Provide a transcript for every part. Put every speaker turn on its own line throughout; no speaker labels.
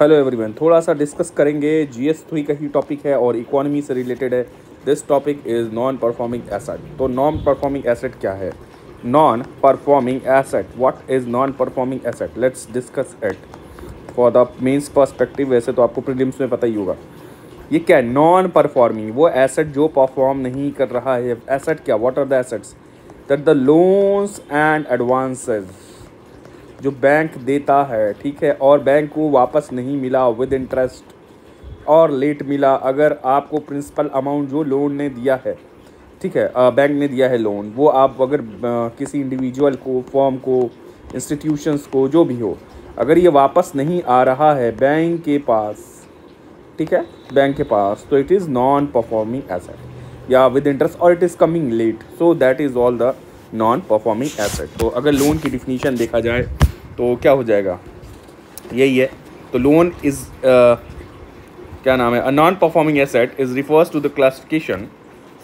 Hello everyone, थोड़ा सा discuss करेंगे। GS3 का ही टॉपिक है और इकोनॉमी से रिलेटेड है। This topic is non performing asset. तो नॉन परफॉर्मिंग एसेट क्या है? Non performing asset, what is non performing asset? Let's discuss it for the mains perspective. वैसे तो आपको प्रीलिम्स में पता ही होगा ये क्या है। नॉन परफॉर्मिंग वो एसेट जो परफॉर्म नहीं कर रहा है। एसेट क्या? What are the assets? That the loans and advances जो बैंक देता है, ठीक है, और बैंक को वापस नहीं मिला विद इंटरेस्ट और लेट मिला। अगर आपको प्रिंसिपल अमाउंट जो लोन ने दिया है, ठीक है, बैंक ने दिया है लोन, वो आप अगर किसी इंडिविजुअल को, फर्म को, इंस्टीट्यूशंस को, जो भी हो, अगर ये वापस नहीं आ रहा है बैंक के पास, ठीक है, बैंक के पास, तो it is non performing asset या विद इंटरेस्ट और it is coming late, so that is all the non performing asset. तो अगर लोन की डिफिनीशन देखा जाए तो क्या हो जाएगा, यही है। तो लोन इज़ क्या नाम है, a non performing asset is refers to the classification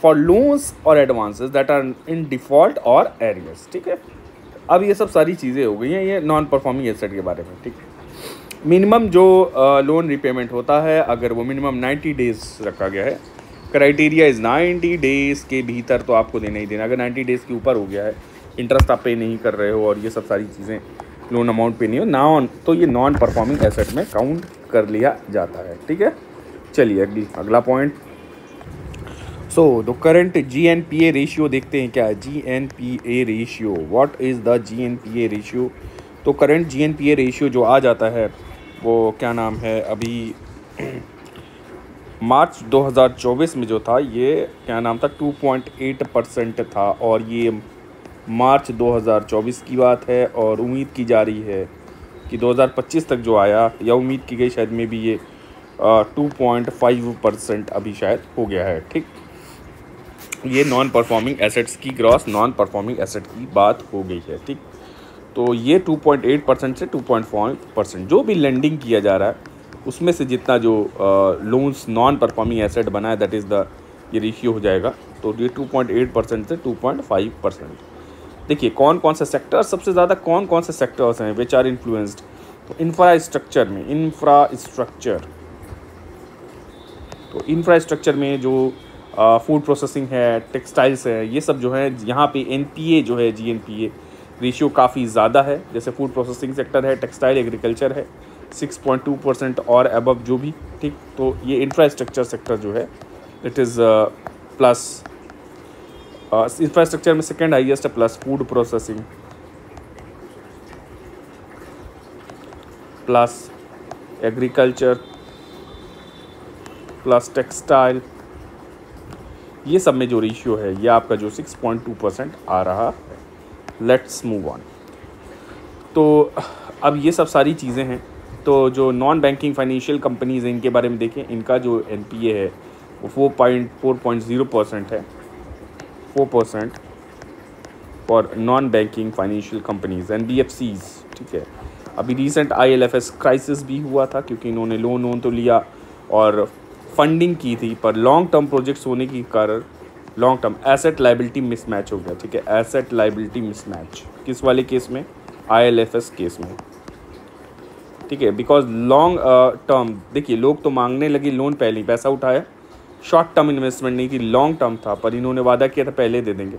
for loans और advances that are in default और एरियर्स, ठीक है। अब ये सब सारी चीज़ें हो गई हैं ये नॉन परफॉर्मिंग एसेट के बारे में, ठीक है। मिनिमम जो लोन रिपेमेंट होता है, अगर वो मिनिमम 90 डेज़ रखा गया है, क्राइटेरिया इज़ 90 डेज़ के भीतर तो आपको देना ही देना। अगर 90 डेज़ के ऊपर हो गया है, इंटरेस्ट आप पे नहीं कर रहे हो और ये सब सारी चीज़ें, लोन अमाउंट पे नहीं हो ना, तो ये नॉन परफॉर्मिंग एसेट में काउंट कर लिया जाता है, ठीक है। चलिए अगला point. So the current GNPA ratio देखते हैं क्या है। GNPA ratio, what is the GNPA ratio? तो करंट GNPA रेशियो जो आ जाता है वो क्या नाम है, अभी मार्च 2024 में जो था, ये क्या नाम था, 2.8% था और ये मार्च 2024 की बात है और उम्मीद की जा रही है कि 2025 तक जो आया, या उम्मीद की गई शायद में भी ये 2.5% अभी शायद हो गया है, ठीक। ये नॉन परफॉर्मिंग एसेट्स की, ग्रॉस नॉन परफॉर्मिंग एसेट की बात हो गई है, ठीक। तो ये 2.8% से 2.5% जो भी लेंडिंग किया जा रहा है उसमें से जितना जो लोन्स नॉन परफॉर्मिंग एसेट बना है, दैट इज़ द ये रेशियो हो जाएगा। तो ये 2.8% से 2.5%। देखिए कौन कौन से सेक्टर, सबसे ज़्यादा कौन कौन से सेक्टर्स हैं विच आर इन्फ्लुएंस्ड। तो इंफ्रास्ट्रक्चर में, इंफ्रास्ट्रक्चर में जो फूड प्रोसेसिंग है, टेक्सटाइल्स है, ये सब जो है, यहाँ पे NPA जो है, GNPA रेशियो काफ़ी ज़्यादा है। जैसे फूड प्रोसेसिंग सेक्टर है, टेक्सटाइल, एग्रीकल्चर है 6.2% और अबव जो भी, ठीक। तो ये इंफ्रास्ट्रक्चर सेक्टर जो है इट इज़ प्लस, इंफ्रास्ट्रक्चर में सेकेंड हाईएस्ट है, plus food processing, plus agriculture, plus textile, ये सब में जो रेशियो है ये आपका जो 6.2% आ रहा है। Let's move on. तो अब ये सब सारी चीज़ें हैं। तो जो नॉन बैंकिंग फाइनेंशियल कंपनीज़ हैं, इनके बारे में देखें, इनका जो NPA है वो 4.0% है, 4% for non banking financial companies NBFCs, ठीक है। अभी रिसेंट IL&FS क्राइसिस भी हुआ था क्योंकि इन्होंने लोन तो लिया और फंडिंग की थी, पर लॉन्ग टर्म प्रोजेक्ट्स होने के कारण long term asset liability mismatch हो गया, ठीक है। एसेट लाइबिलिटी मिसमैच किस वाले केस में? IL&FS केस में, ठीक है। बिकॉज लॉन्ग टर्म, देखिए लोग तो मांगने लगे लोन, पहले ही पैसा उठाया, शॉर्ट टर्म इन्वेस्टमेंट नहीं थी, लॉन्ग टर्म था, पर इन्होंने वादा किया था पहले दे देंगे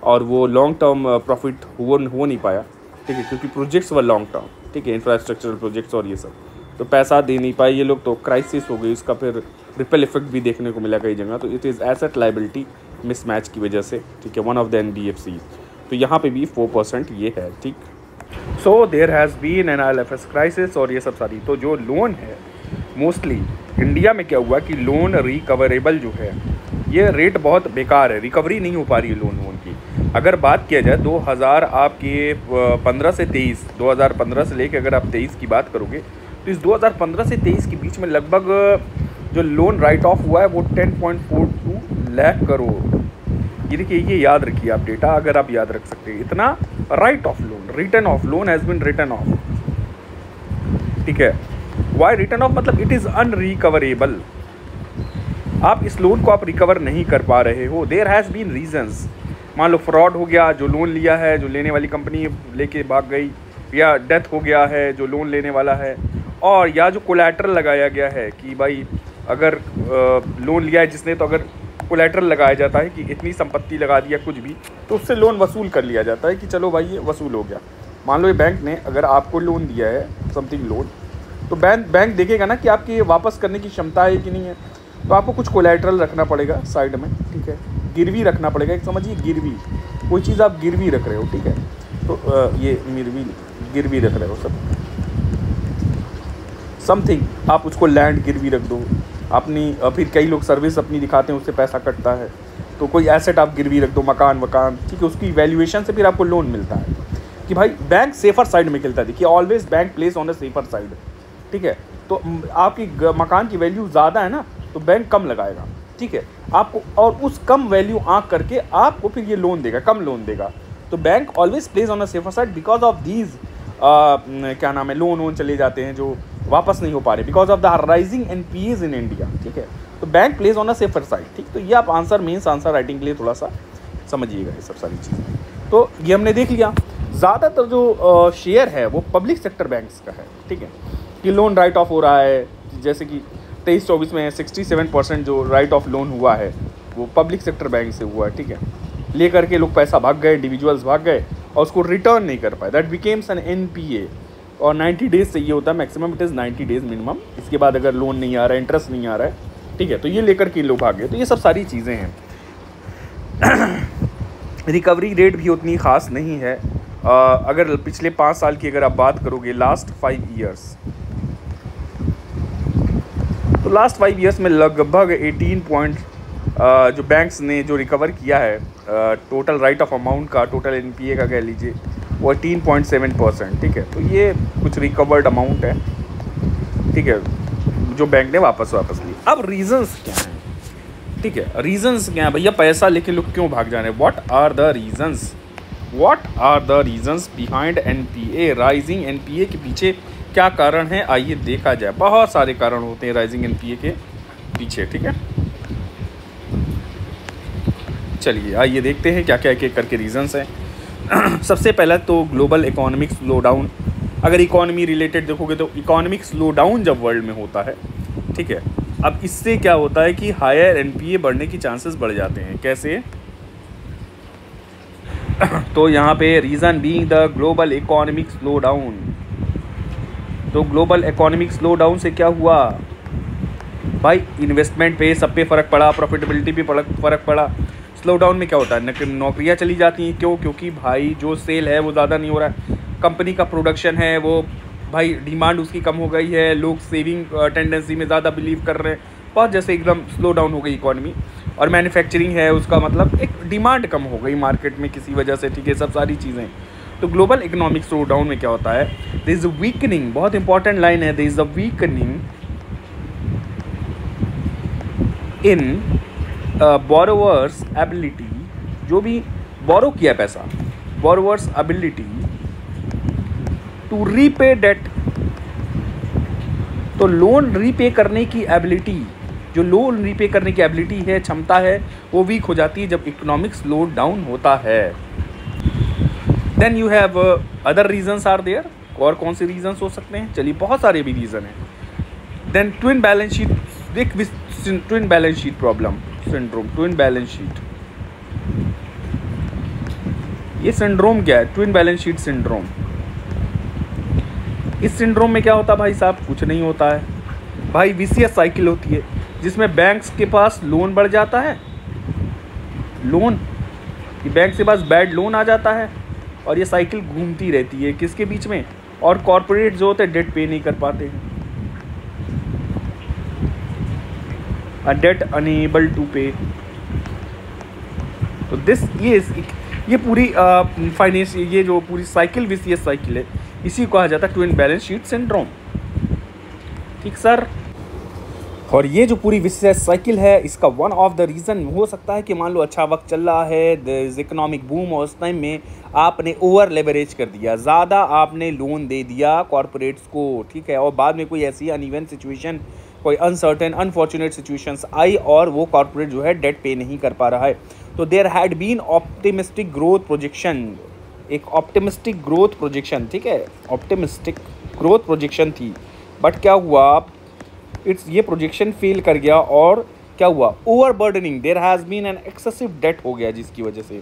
और वो लॉन्ग टर्म प्रॉफिट हो नहीं पाया, ठीक है, क्योंकि प्रोजेक्ट्स वर लॉन्ग टर्म, ठीक है, इंफ्रास्ट्रक्चरल प्रोजेक्ट्स और ये सब, तो पैसा दे नहीं पाए ये लोग, तो क्राइसिस हो गई। उसका फिर रिपल इफेक्ट भी देखने को मिला कई जगह। तो it is asset liability mismatch की वजह से, ठीक है, वन ऑफ द NBFC। तो यहाँ पे भी 4% ये है, ठीक। So there has been an IL&FS crisis और ये सब सारी। तो जो लोन है मोस्टली इंडिया में क्या हुआ कि लोन रिकवरेबल जो है, ये रेट बहुत बेकार है, रिकवरी नहीं हो पा रही है लोन की। अगर बात किया जाए 2015 से 23, 2015 से लेकर अगर आप 23 की बात करोगे, तो इस 2015 से 23 के बीच में लगभग जो लोन राइट ऑफ हुआ है वो 10.42 लाख करोड़। ये देखिए, ये याद रखिए आप डेटा, अगर आप याद रख सकते हैं, इतना write off loan, return of loan has been return of, ठीक है। Why return of? मतलब इट इज़ अनरिकवरेबल। आप इस लोन को आप रिकवर नहीं कर पा रहे हो। There has been reasons. मान लो फ्रॉड हो गया, जो लोन लिया है, जो लेने वाली कंपनी लेके भाग गई, या डेथ हो गया है जो लोन लेने वाला है, और या जो कोलैटरल लगाया गया है कि भाई अगर लोन लिया है जिसने, तो अगर कोलैटरल लगाया जाता है कि इतनी संपत्ति लगा दिया कुछ भी, तो उससे लोन वसूल कर लिया जाता है कि चलो भाई ये वसूल हो गया। मान लो ये बैंक ने अगर आपको लोन दिया है समथिंग लोन, तो बैंक देखेगा ना कि आपकी ये वापस करने की क्षमता है कि नहीं है, तो आपको कुछ कोलैटरल रखना पड़ेगा साइड में, ठीक है, गिरवी रखना पड़ेगा। एक समझिए गिरवी, कोई चीज़ आप गिरवी रख रहे हो, ठीक है, तो ये गिरवी रख रहे हो सब समथिंग, आप उसको लैंड गिरवी रख दो अपनी, फिर कई लोग सर्विस अपनी दिखाते हैं उससे पैसा कटता है, तो कोई एसेट आप गिरवी रख दो, मकान, ठीक है, उसकी वैल्यूएशन से फिर आपको लोन मिलता है कि भाई बैंक सेफर साइड में खेलता है। देखिए always bank place on a safer side, ठीक है, तो आपकी मकान की वैल्यू ज़्यादा है ना, तो बैंक कम लगाएगा, ठीक है, आपको, और उस कम वैल्यू आँक करके आपको फिर ये लोन देगा, कम लोन देगा। तो bank always place on a safer side because of these क्या नाम है, लोन चले जाते हैं जो वापस नहीं हो पा रहे, because of the rising NPAs in India, ठीक है, तो bank place on a safer side, ठीक। तो ये आप आंसर मेंस आंसर राइटिंग के लिए थोड़ा सा समझिएगा ये सब सारी चीज़ें। तो ये हमने देख लिया, ज़्यादातर जो शेयर है वो पब्लिक सेक्टर बैंक्स का है, ठीक है, कि लोन राइट ऑफ हो रहा है, जैसे कि 23-24 में 67% जो राइट ऑफ लोन हुआ है वो पब्लिक सेक्टर बैंक से हुआ है, ठीक है, लेकर के लोग पैसा भाग गए, इंडिविजुअल्स भाग गए और उसको रिटर्न नहीं कर पाए, दैट बिकेम्स एन एनपीए, और 90 डेज चाहिए होता है maximum, it is 90 days minimum. इसके बाद अगर लोन नहीं आ रहा है, इंटरेस्ट नहीं आ रहा है, ठीक है, तो ये लेकर के लोग भागे। तो ये सब सारी चीज़ें हैं। रिकवरी रेट भी उतनी ख़ास नहीं है। अगर पिछले 5 साल की अगर आप बात करोगे, लास्ट 5 ईयर्स, तो लास्ट 5 ईयर्स में लगभग 18 जो बैंक्स ने जो रिकवर किया है टोटल राइट ऑफ अमाउंट का, टोटल एनपीए का कह लीजिए, वो 18.7%, ठीक है, तो ये कुछ रिकवर्ड अमाउंट है, ठीक है, जो बैंक ने वापस ली। अब रीजंस क्या हैं, ठीक है, रीजंस क्या है भैया, पैसा लेके लोग क्यों भाग जा रहे हैं, what are the reasons behind NPA, rising NPA के पीछे क्या कारण है, आइए देखा जाए। बहुत सारे कारण होते हैं राइजिंग एनपीए के पीछे, ठीक है, चलिए आइए देखते हैं क्या क्या एक एक करके रीजंस हैं। सबसे पहला तो ग्लोबल इकोनॉमिक स्लो डाउन। अगर इकोनॉमी रिलेटेड देखोगे तो इकोनॉमिक स्लो डाउन जब वर्ल्ड में होता है, ठीक है, अब इससे क्या होता है कि हायर एनपीए बढ़ने की चांसेस बढ़ जाते हैं। कैसे? तो यहाँ पे reason being the global economic slow down. तो ग्लोबल इकोनॉमिक स्लो डाउन से क्या हुआ भाई, इन्वेस्टमेंट पे सब पे फ़र्क पड़ा, प्रॉफिटेबिलिटी पे फ़र्क पड़ा। स्लो डाउन में क्या होता है, नौकरियां चली जाती हैं। क्यों? क्योंकि भाई जो सेल है वो ज़्यादा नहीं हो रहा है, कंपनी का प्रोडक्शन है वो भाई डिमांड उसकी कम हो गई है, लोग सेविंग टेंडेंसी में ज़्यादा बिलीव कर रहे हैं, बहुत जैसे एकदम स्लो डाउन हो गई इकॉनमी। और मैन्युफैक्चरिंग है उसका मतलब एक डिमांड कम हो गई मार्केट में किसी वजह से, ठीक है, सब सारी चीज़ें। तो ग्लोबल इकोनॉमिक स्लो डाउन में क्या होता है, देयर इज़ अ वीकनिंग, बहुत इंपॉर्टेंट लाइन है, there is a weakening in borrowers ability, जो भी बोरो किया पैसा, borrowers ability to repay debt. तो लोन रीपे करने की एबिलिटी, जो लोन रीपे करने की एबिलिटी है, क्षमता है, वो वीक हो जाती है जब इकोनॉमिक स्लो डाउन होता है। Then you have other reasons are there. और कौन से रीजंस हो सकते हैं? चलिए बहुत सारे भी रीज़न हैं। देन ट्विन बैलेंस शीट, देख twin balance sheet problem syndrome, twin balance sheet, ये सिंड्रोम क्या है? Twin balance sheet syndrome. इस सिंड्रोम में क्या होता है भाई साहब? कुछ नहीं होता है भाई, विशियस साइकिल होती है जिसमें बैंक्स के पास लोन बढ़ जाता है, लोन कि बैंक के पास बैड लोन आ जाता है, और ये साइकिल घूमती रहती है किसके बीच में? और कॉर्पोरेट जो होते हैं डेट पे नहीं कर पाते हैं, डेट अनेबल टू पे। तो दिस ये पूरी फाइनेंस, ये जो पूरी साइकिल विशियस साइकिल है, इसी को कहा जाता है ट्विन बैलेंस शीट सिंड्रोम। ठीक सर। और ये जो पूरी विशियस साइकिल है, इसका वन ऑफ द रीज़न हो सकता है कि मान लो अच्छा वक्त चल रहा है, द इकोनॉमिक बूम, और उस टाइम में आपने ओवर लेवरेज कर दिया, ज़्यादा आपने लोन दे दिया कॉर्पोरेट्स को, ठीक है, और बाद में कोई ऐसी अनइवन सिचुएशन, कोई अनसर्टेन अनफॉर्चुनेट सिचुएशंस आई और वो कॉर्पोरेट जो है डेट पे नहीं कर पा रहा है, तो there had been optimistic growth projection, एक ऑप्टिमिस्टिक ग्रोथ प्रोजेक्शन, ठीक है, ऑप्टिमिस्टिक ग्रोथ प्रोजेक्शन थी बट क्या हुआ, इट्स ये प्रोजेक्शन फेल कर गया और क्या हुआ, over burdening, there has been an excessive debt हो गया जिसकी वजह से,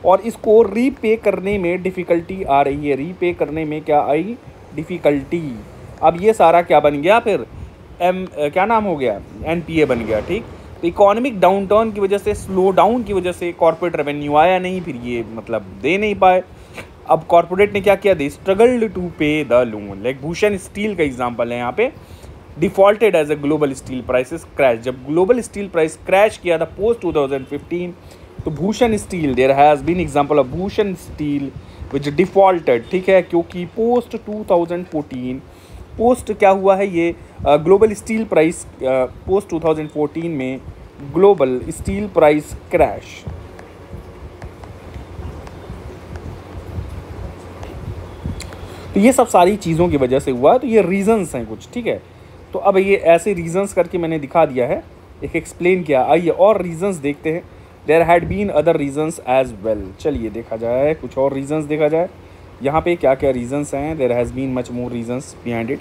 और इसको रीपे करने में डिफ़िकल्टी आ रही है। रीपे करने में क्या आई, डिफ़िकल्टी। अब ये सारा क्या बन गया फिर, क्या नाम हो गया, NPA बन गया। ठीक, तो इकोनॉमिक डाउनटर्न की वजह से, स्लो डाउन की वजह से कॉर्पोरेट रेवेन्यू आया नहीं, फिर ये मतलब दे नहीं पाए। अब कॉर्पोरेट ने क्या किया, they struggled to pay the loan. Like Bhushan steel का एग्जांपल है यहाँ पे, defaulted as a global steel prices crash. जब ग्लोबल स्टील प्राइस क्रैश किया था पोस्ट 2015, तो Bhushan steel, there has been example of Bhushan steel which defaulted. ठीक है, क्योंकि पोस्ट 2014, पोस्ट क्या हुआ है, ये ग्लोबल स्टील प्राइस पोस्ट 2014 में ग्लोबल स्टील प्राइस क्रैश। तो ये सब सारी चीज़ों की वजह से हुआ, तो ये रीजंस हैं कुछ। ठीक है, तो अब ये ऐसे रीजंस करके मैंने दिखा दिया है, एक एक्सप्लेन किया। आइए और रीजंस देखते हैं। There had been other reasons as well. चलिए देखा जाए, कुछ और रीजंस देखा जाए यहाँ पे क्या क्या रीजंस हैं। There has been much more reasons behind it.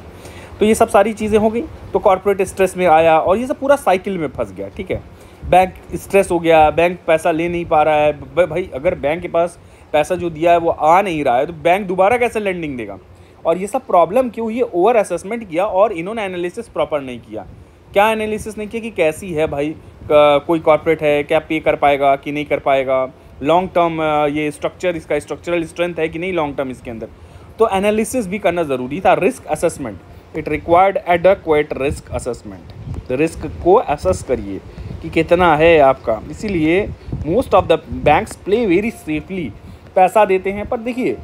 तो ये सब सारी चीज़ें हो गई, तो कॉर्पोरेट स्ट्रेस में आया और ये सब पूरा साइकिल में फंस गया। ठीक है, बैंक स्ट्रेस हो गया, बैंक पैसा ले नहीं पा रहा है। भाई अगर बैंक के पास पैसा जो दिया है वो आ नहीं रहा है, तो बैंक दोबारा कैसे लेंडिंग देगा। और ये सब प्रॉब्लम क्यों, ये ओवर असेसमेंट किया और इन्होंने एनालिसिस प्रॉपर नहीं किया। क्या एनालिसिस नहीं किया कि कैसी है भाई, कोई कॉर्पोरेट है, क्या पे कर पाएगा कि नहीं कर पाएगा, लॉन्ग टर्म ये स्ट्रक्चर, इसका स्ट्रक्चरल स्ट्रेंथ है कि नहीं लॉन्ग टर्म इसके अंदर। तो एनालिसिस भी करना ज़रूरी था। Risk assessment, it required adequate risk assessment. Risk को असेस करिए कि कितना है आपका। इसीलिए most of the banks play very safely, पैसा देते हैं। पर देखिए,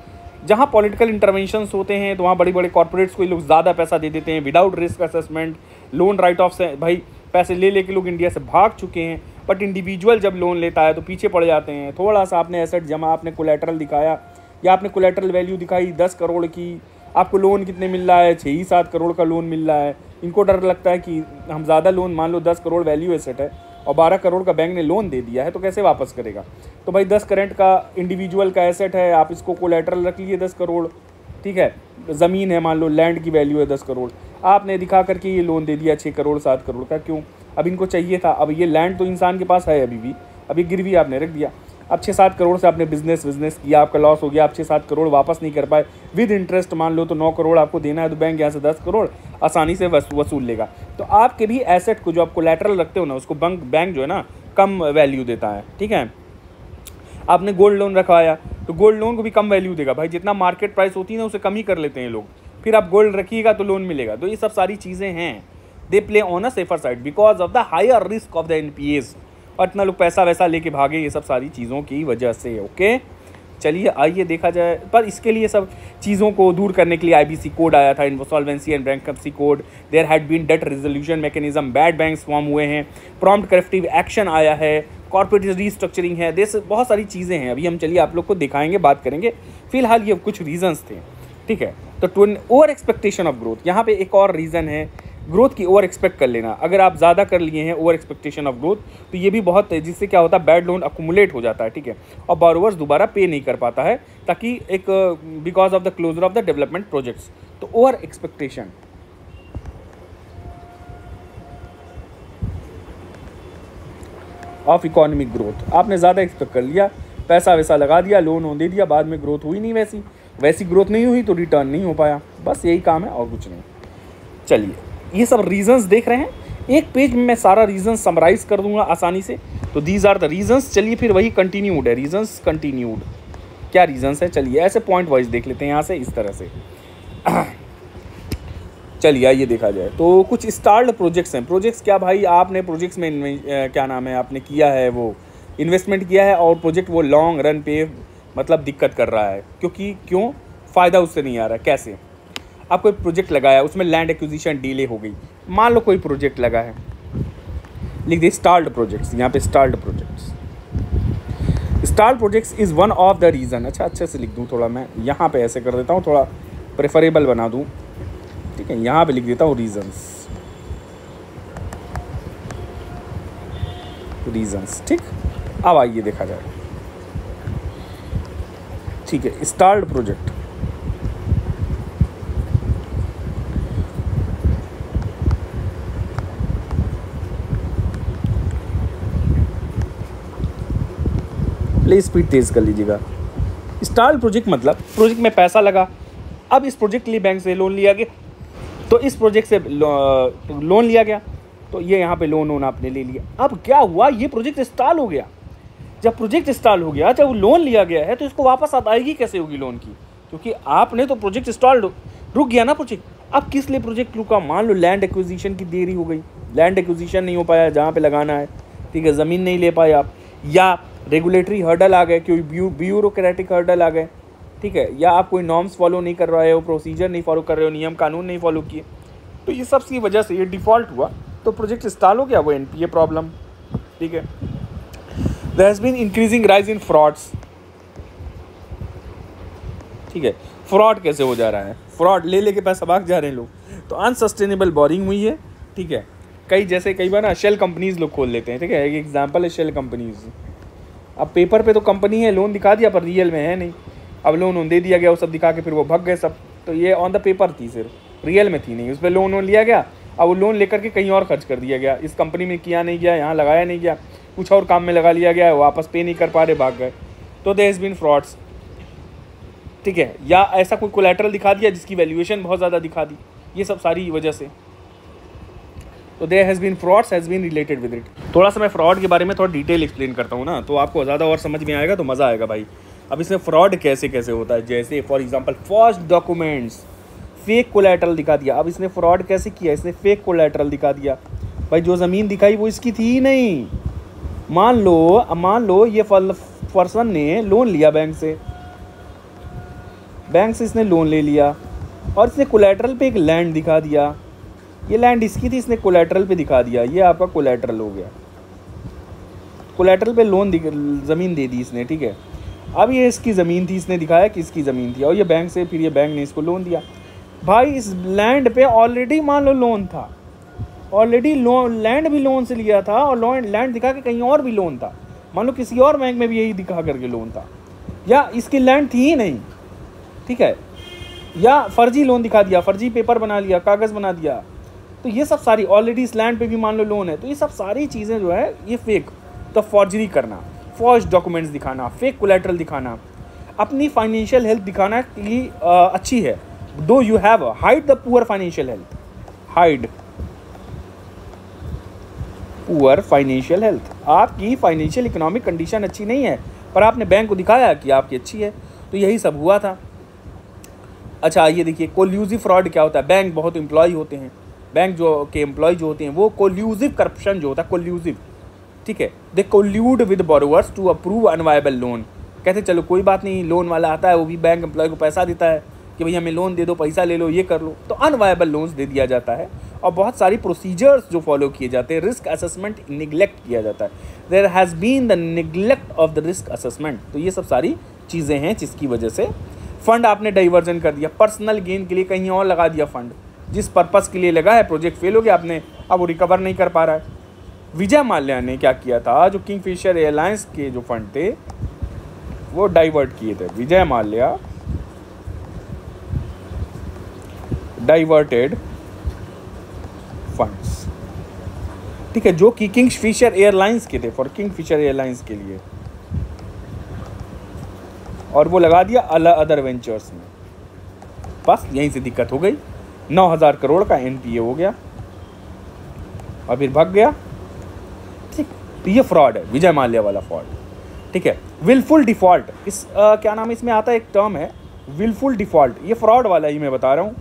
जहाँ पॉलिटिकल इंटरवेंशंस होते हैं तो वहाँ बड़ी बड़े कॉर्पोरेट्स को ये लोग ज़्यादा पैसा दे देते हैं without risk assessment. Loan right of से भाई पैसे ले लेके लोग इंडिया से भाग चुके हैं, बट इंडिविजुअल जब लोन लेता है तो पीछे पड़ जाते हैं। थोड़ा सा आपने एसेट जमा, आपने कोलेटरल दिखाया या आपने कोलेटरल वैल्यू दिखाई 10 करोड़ की, आपको लोन कितने मिल रहा है, 6 ही 7 करोड़ का लोन मिल रहा है। इनको डर लगता है कि हम ज़्यादा लोन, मान लो 10 करोड़ वैल्यू एसेट है और 12 करोड़ का बैंक ने लोन दे दिया है, तो कैसे वापस करेगा। तो भाई 10 करोड़ का इंडिविजुअल का एसेट है, आप इसको कोलेटरल रख लिए 10 करोड़। ठीक है, ज़मीन है, मान लो लैंड की वैल्यू है 10 करोड़, आपने दिखा करके ये लोन दे दिया 6 करोड़ 7 करोड़ का। क्यों, अब इनको चाहिए था। अब ये लैंड तो इंसान के पास है अभी भी, अभी गिरवी आपने रख दिया। अब 6-7 करोड़ से आपने बिजनेस किया, आपका लॉस हो गया, आप 6-7 करोड़ वापस नहीं कर पाए विद इंटरेस्ट, मान लो तो 9 करोड़ आपको देना है, तो बैंक यहाँ से 10 करोड़ आसानी से वसूल लेगा। तो आपके भी एसेट को जो आप कोलैटरल रखते हो ना, उसको बैंक जो है ना कम वैल्यू देता है। ठीक है, आपने गोल्ड लोन रखवाया तो गोल्ड लोन को भी कम वैल्यू देगा। भाई जितना मार्केट प्राइस होती है ना उसे कम ही कर लेते हैं लोग, फिर आप गोल्ड रखिएगा तो लोन मिलेगा। तो ये सब सारी चीज़ें हैं, they play on a safer side because of the higher risk of the NPAs। और इतना लोग पैसा वैसा लेके भागे ये सब सारी चीज़ों की वजह से। ओके, चलिए आइए देखा जाए। पर इसके लिए सब चीज़ों को दूर करने के लिए IBC कोड आया था, insolvency and bankruptcy code. There had been debt resolution mechanism, bad banks form हुए हैं, प्रॉम्प्ट करेक्टिव एक्शन आया है, कॉर्पोरेट रीस्ट्रक्चरिंग है, देश बहुत सारी चीज़ें हैं। अभी हम चलिए आप लोग को दिखाएंगे, बात करेंगे। फिलहाल ये कुछ रीजंस थे। ठीक है, तो ओवर एक्सपेक्टेशन ऑफ ग्रोथ, यहाँ पे एक और रीज़न है, ग्रोथ की ओवर एक्सपेक्ट कर लेना। अगर आप ज़्यादा कर लिए हैं ओवर एक्सपेक्टेशन ऑफ ग्रोथ, तो ये भी बहुत है, जिससे क्या होता है, बैड लोन अकुमुलेट हो जाता है। ठीक है, और बोरोवर्स दोबारा पे नहीं कर पाता है, ताकि एक because of the closure of the development projects. तो over expectation of economic growth, आपने ज़्यादा एक्सपेक्ट कर लिया, पैसा वैसा लगा दिया, लोन दे दिया, बाद में ग्रोथ हुई नहीं, वैसी ग्रोथ नहीं हुई तो रिटर्न नहीं हो पाया। बस यही काम है और कुछ नहीं। चलिए, ये सब रीजंस देख रहे हैं, एक पेज में मैं सारा रीजंस समराइज कर दूंगा आसानी से। तो दीज आर द रीजंस। चलिए फिर वही कंटिन्यूड है, रीजंस कंटिन्यूड। क्या रीजंस है, चलिए ऐसे पॉइंट वाइज देख लेते हैं यहाँ से, इस तरह से। चलिए आइए देखा जाए। तो कुछ स्टार्ड प्रोजेक्ट्स हैं। प्रोजेक्ट्स क्या भाई, आपने प्रोजेक्ट्स में क्या नाम है, आपने किया है वो इन्वेस्टमेंट किया है, और प्रोजेक्ट वो लॉन्ग रन पे मतलब दिक्कत कर रहा है, क्यों फ़ायदा उससे नहीं आ रहा है। कैसे, आप कोई प्रोजेक्ट लगाया, उसमें लैंड एक्विजिशन डिले हो गई, मान लो कोई प्रोजेक्ट लगा है, लिख दिए स्टार्ड प्रोजेक्ट्स, यहाँ पे stalled projects. Stalled projects is one of the reason. अच्छा, अच्छे से लिख दूँ थोड़ा, मैं यहाँ पे ऐसे कर देता हूँ, थोड़ा प्रेफरेबल बना दूँ। ठीक है, यहाँ पे लिख देता हूँ रीजंस। ठीक, अब आइए देखा जाए। ठीक है, स्टार्ड प्रोजेक्ट, पहले स्पीड तेज़ कर लीजिएगा। स्टॉल प्रोजेक्ट मतलब प्रोजेक्ट में पैसा लगा, अब इस प्रोजेक्ट के लिए बैंक से लोन लिया गया, तो इस प्रोजेक्ट से लोन लिया गया, तो ये यहाँ पे लोन आपने ले लिया। अब क्या हुआ, ये प्रोजेक्ट स्टॉल हो गया। जब प्रोजेक्ट स्टॉल हो गया, जब लोन लिया गया है, तो इसको वापस अदायगी कैसे होगी लोन की, क्योंकि आपने तो प्रोजेक्ट स्टॉल रुक गया ना प्रोजेक्ट। अब किस लिए प्रोजेक्ट रुका, मान लो लैंड एक्विजिशन की देरी हो गई, लैंड एक्विजिशन नहीं हो पाया जहाँ पे लगाना है, ठीक है, ज़मीन नहीं ले पाए आप, या रेगुलेटरी हर्डल आ गए, कोई ब्यूरोक्रेटिक हर्डल आ गए, ठीक है, या आप कोई नॉर्म्स फॉलो नहीं कर रहे हो, प्रोसीजर नहीं फॉलो कर रहे हो, नियम कानून नहीं फॉलो किए, तो ये सब की वजह से ये डिफ़ॉल्ट हुआ, तो प्रोजेक्ट स्टॉल हो गया, वो NPA प्रॉब्लम, ठीक है। There has been increasing rise in frauds, ठीक है, फ्रॉड कैसे हो जा रहा है, फ्रॉड ले लेके पैसा भाग जा रहे हैं लोग, तो अनसस्टेनेबल बोरिंग हुई है, ठीक है। कई बार ना शेल कंपनीज लोग खोल लेते हैं, ठीक है, एक एग्जांपल है शेल कंपनीज। अब पेपर पे तो कंपनी है, लोन दिखा दिया, पर रियल में है नहीं, अब लोन दे दिया गया, वो सब दिखा के फिर वो भग गए सब, तो ये ऑन द पेपर थी, सिर्फ रियल में थी नहीं, उस पर लोन लिया गया, अब वो लोन लेकर के कहीं और खर्च कर दिया गया, इस कंपनी में किया नहीं गया, यहाँ लगाया नहीं गया, कुछ और काम में लगा लिया गया, वापस पे नहीं कर पा रहे, भाग गए, तो देयर हैज़ बीन फ्रॉड्स, ठीक है। या ऐसा कोई कोलैटरल दिखा दिया जिसकी वैल्यूएशन बहुत ज़्यादा दिखा दी, ये सब सारी वजह से, तो there has been frauds has been related with it. थोड़ा सा मैं फ्रॉड के बारे में थोड़ा डिटेल एक्सप्लेन करता हूँ ना, तो आपको ज़्यादा और समझ में आएगा, तो मज़ा आएगा भाई। अब इसमें फ्रॉड कैसे कैसे होता है, जैसे for example first documents, fake collateral दिखा दिया। अब इसने फ्रॉड कैसे किया, इसने फेक कोलैटरल दिखा दिया, भाई जो ज़मीन दिखाई वो इसकी थी ही नहीं। मान लो ये पर्सन ने लोन लिया बैंक से इसने लोन ले लिया, और इसने कोलैटरल पे एक लैंड दिखा दिया, ये लैंड इसकी थी, इसने कोलैटरल पे दिखा दिया, ये आपका कोलैटरल हो गया, कोलैटरल पे ज़मीन दे दी इसने, ठीक है। अब ये इसकी ज़मीन थी, इसने दिखाया कि इसकी ज़मीन थी, और ये बैंक से, फिर ये बैंक ने इसको लोन दिया। भाई इस लैंड पे ऑलरेडी मान लो लोन था, ऑलरेडी लैंड भी लोन से लिया था, और लैंड दिखा के कहीं और भी लोन था, मान लो किसी और बैंक में भी यही दिखा करके लोन था, या इसकी लैंड थी ही नहीं, ठीक है, या फर्जी लोन दिखा दिया, फर्जी पेपर बना लिया, कागज़ बना दिया, तो ये सब सारी ऑलरेडी इस लैंड पे भी मान लो लोन है, तो ये सब सारी चीज़ें जो है ये फेक, तो फॉर्जरी करना, फॉर्ज्ड डॉक्यूमेंट्स दिखाना, फेक कोलैटरल दिखाना, अपनी फाइनेंशियल हेल्थ दिखाना कि अच्छी है, दो you have hide the poor financial health, hide poor financial health, आपकी फाइनेंशियल इकोनॉमिक कंडीशन अच्छी नहीं है, पर आपने बैंक को दिखाया कि आपकी अच्छी है, तो यही सब हुआ था। अच्छा ये देखिए कोल्यूसिव फ्रॉड क्या होता है, बैंक बहुत एम्प्लॉय होते हैं, बैंक जो के एम्प्लॉय जो होते हैं वो कोल्यूसिव करप्शन जो होता है, कोल्यूसिव, ठीक है, they collude with borrowers to approve unviable loan, कहते चलो कोई बात नहीं, लोन वाला आता है वो भी बैंक एम्प्लॉय को पैसा देता है कि भाई हमें लोन दे दो, पैसा ले लो, ये कर लो, तो अनवायबल लोन्स दे दिया जाता है, और बहुत सारी प्रोसीजर्स जो फॉलो किए जाते हैं, रिस्क असेसमेंट निगलेक्ट किया जाता है, there has been the neglect of the risk assessment, तो ये सब सारी चीज़ें हैं जिसकी वजह से फंड आपने डाइवर्जन कर दिया, पर्सनल गेन के लिए कहीं और लगा दिया फंड, जिस पर्पस के लिए लगा है, प्रोजेक्ट फेल हो गया आपने, अब वो रिकवर नहीं कर पा रहा है। विजय माल्या ने क्या किया था, जो किंगफिशर एयरलाइंस के जो फंड थे वो डाइवर्ट किए थे, विजय माल्या डाइवर्टेड फंड्स, ठीक है, जो कि किंगफिशर एयरलाइंस के थे, फॉर किंगफिशर एयरलाइंस के लिए, और वो लगा दिया अदर वेंचर्स में, बस यहीं से दिक्कत हो गई, 9,000 करोड़ का NPA हो गया और फिर भाग गया, ठीक, तो ये फ्रॉड है, विजय माल्या वाला फ्रॉड, ठीक है। विलफुल डिफॉल्ट, इस क्या नाम है, इसमें आता है एक टर्म है विलफुल डिफॉल्ट, ये फ्रॉड वाला ही मैं बता रहा हूँ,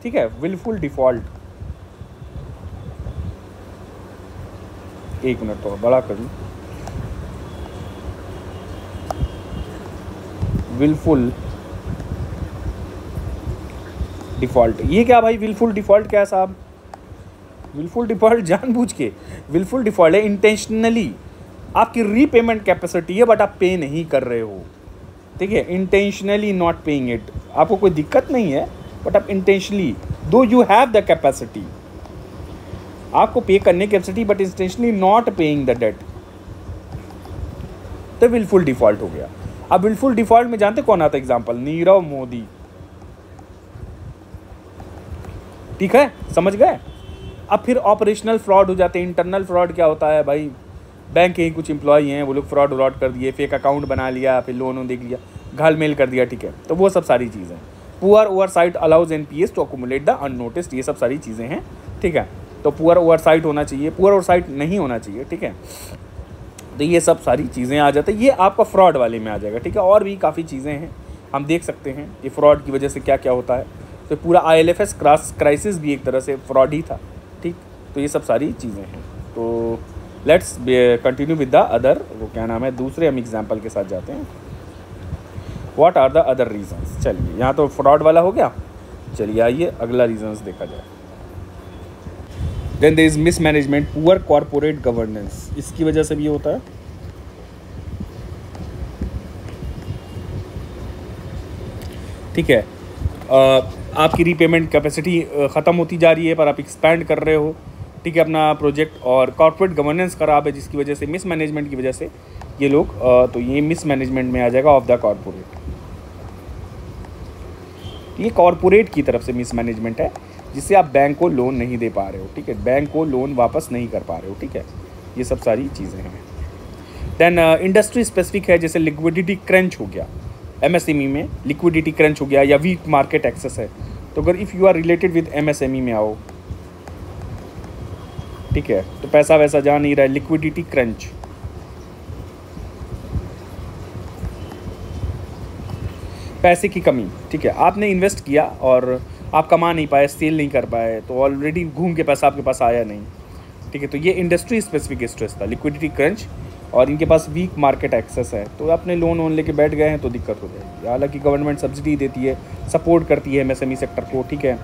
ठीक है, विलफुल डिफॉल्ट, एक मिनट तो बड़ा कर लूँ, विलफुल डिफ़ॉल्ट, ये क्या भाई, विलफुल डिफ़ॉल्ट क्या है साहब, विलफुल डिफ़ॉल्ट जानबूझ के, विलफुल डिफ़ॉल्ट है इंटेंशनली, आपकी रीपेमेंट कैपेसिटी है बट आप पे नहीं कर रहे हो, ठीक है, इंटेंशनली नॉट पेइंग इट, आपको कोई दिक्कत नहीं है बट आप इंटेंशनली, दो यू हैव द कैपेसिटी, आपको पे करने की capacity but intentionally not paying the debt, तो विलफुल डिफ़ॉल्ट हो गया। अब विलफुल डिफ़ॉल्ट में जानते कौन आता है एग्जाम्पल, नीरव मोदी, ठीक है, समझ गए। अब फिर ऑपरेशनल फ्रॉड हो जाते हैं, इंटरनल फ्रॉड क्या होता है भाई, बैंक के ही कुछ एम्प्लॉई हैं, वो लोग फ्रॉड व्रॉड कर दिए, फेक अकाउंट बना लिया, फिर लोन देख लिया, घालमेल कर दिया, ठीक है। तो वो सब सारी चीज़ें। Poor oversight allows NPAs to accommodate the unnoticed, ये सब सारी चीज़ें हैं, ठीक है। तो पुअर ओवरसाइट होना चाहिए, पुअर ओवरसाइट नहीं होना चाहिए, ठीक है। तो ये सब सारी चीज़ें आ जाती हैं, ये आपका फ्रॉड वाले में आ जाएगा, ठीक है। और भी काफ़ी चीज़ें हैं, हम देख सकते हैं कि फ्रॉड की वजह से क्या क्या होता है। तो पूरा IL&FS क्राइसिस भी एक तरह से फ्रॉड ही था, ठीक। तो ये सब सारी चीज़ें हैं। तो let's continue with the other, वो क्या नाम है, दूसरे हम एग्जाम्पल के साथ जाते हैं। What are the other reasons. चलिए, यहाँ तो फ्रॉड वाला हो गया, चलिए आइए अगला रीजंस देखा जाए। Then there is mismanagement, poor corporate governance, इसकी वजह से भी होता है। ठीक है, आपकी रीपेमेंट कैपेसिटी ख़त्म होती जा रही है, पर आप एक्सपैंड कर रहे हो, ठीक है, अपना प्रोजेक्ट, और कॉर्पोरेट गवर्नेंस खराब है, जिसकी वजह से मिसमैनेजमेंट की वजह से ये लोग तो ये मिसमैनेजमेंट में आ जाएगा ऑफ द कॉर्पोरेट। ये कॉर्पोरेट की तरफ से मिसमैनेजमेंट है, जिससे आप बैंक को लोन नहीं दे पा रहे हो, ठीक है, बैंक को लोन वापस नहीं कर पा रहे हो, ठीक है। ये सब सारी चीज़ें हैं। देन इंडस्ट्री स्पेसिफिक है, जैसे लिक्विडिटी क्रंच हो गया, MSME में लिक्विडिटी क्रंच हो गया, या वीक मार्केट एक्सेस है। तो अगर if you are related with MSME में आओ, ठीक है, तो पैसा वैसा जा नहीं रहा है, लिक्विडिटी क्रंच, पैसे की कमी, ठीक है, आपने इन्वेस्ट किया और आप कमा नहीं पाए, सेल नहीं कर पाए, तो ऑलरेडी घूम के पैसा आपके पास आया नहीं, ठीक है। तो ये इंडस्ट्री स्पेसिफिक स्ट्रेस था, लिक्विडिटी क्रंच, और इनके पास वीक मार्केट एक्सेस है, तो अपने लोन लेके बैठ गए हैं तो दिक्कत हो जाएगी। हालांकि गवर्नमेंट सब्सिडी देती है, सपोर्ट करती है MSME सेक्टर को, ठीक है।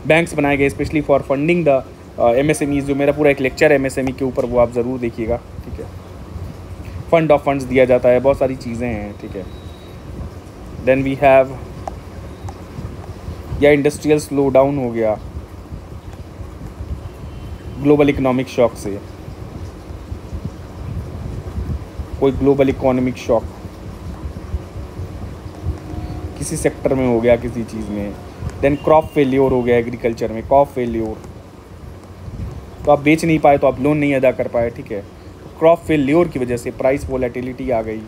बैंक्स बनाए गए specially for funding the MSMEs, जो मेरा पूरा एक लेक्चर है MSME के ऊपर, वो आप ज़रूर देखिएगा, ठीक है। फंड ऑफ फंड्स दिया जाता है, बहुत सारी चीज़ें हैं, ठीक है। देन वी हैव, या इंडस्ट्रियल स्लो डाउन हो गया ग्लोबल इकोनॉमिक शॉक से, कोई ग्लोबल इकोनॉमिक शॉक किसी सेक्टर में हो गया, किसी चीज़ में। देन क्रॉप फेल्योर हो गया एग्रीकल्चर में, क्रॉप फेल्योर, तो आप बेच नहीं पाए, तो आप लोन नहीं अदा कर पाए, ठीक है। तो क्रॉप फेल्योर की वजह से प्राइस वोलेटिलिटी आ गई,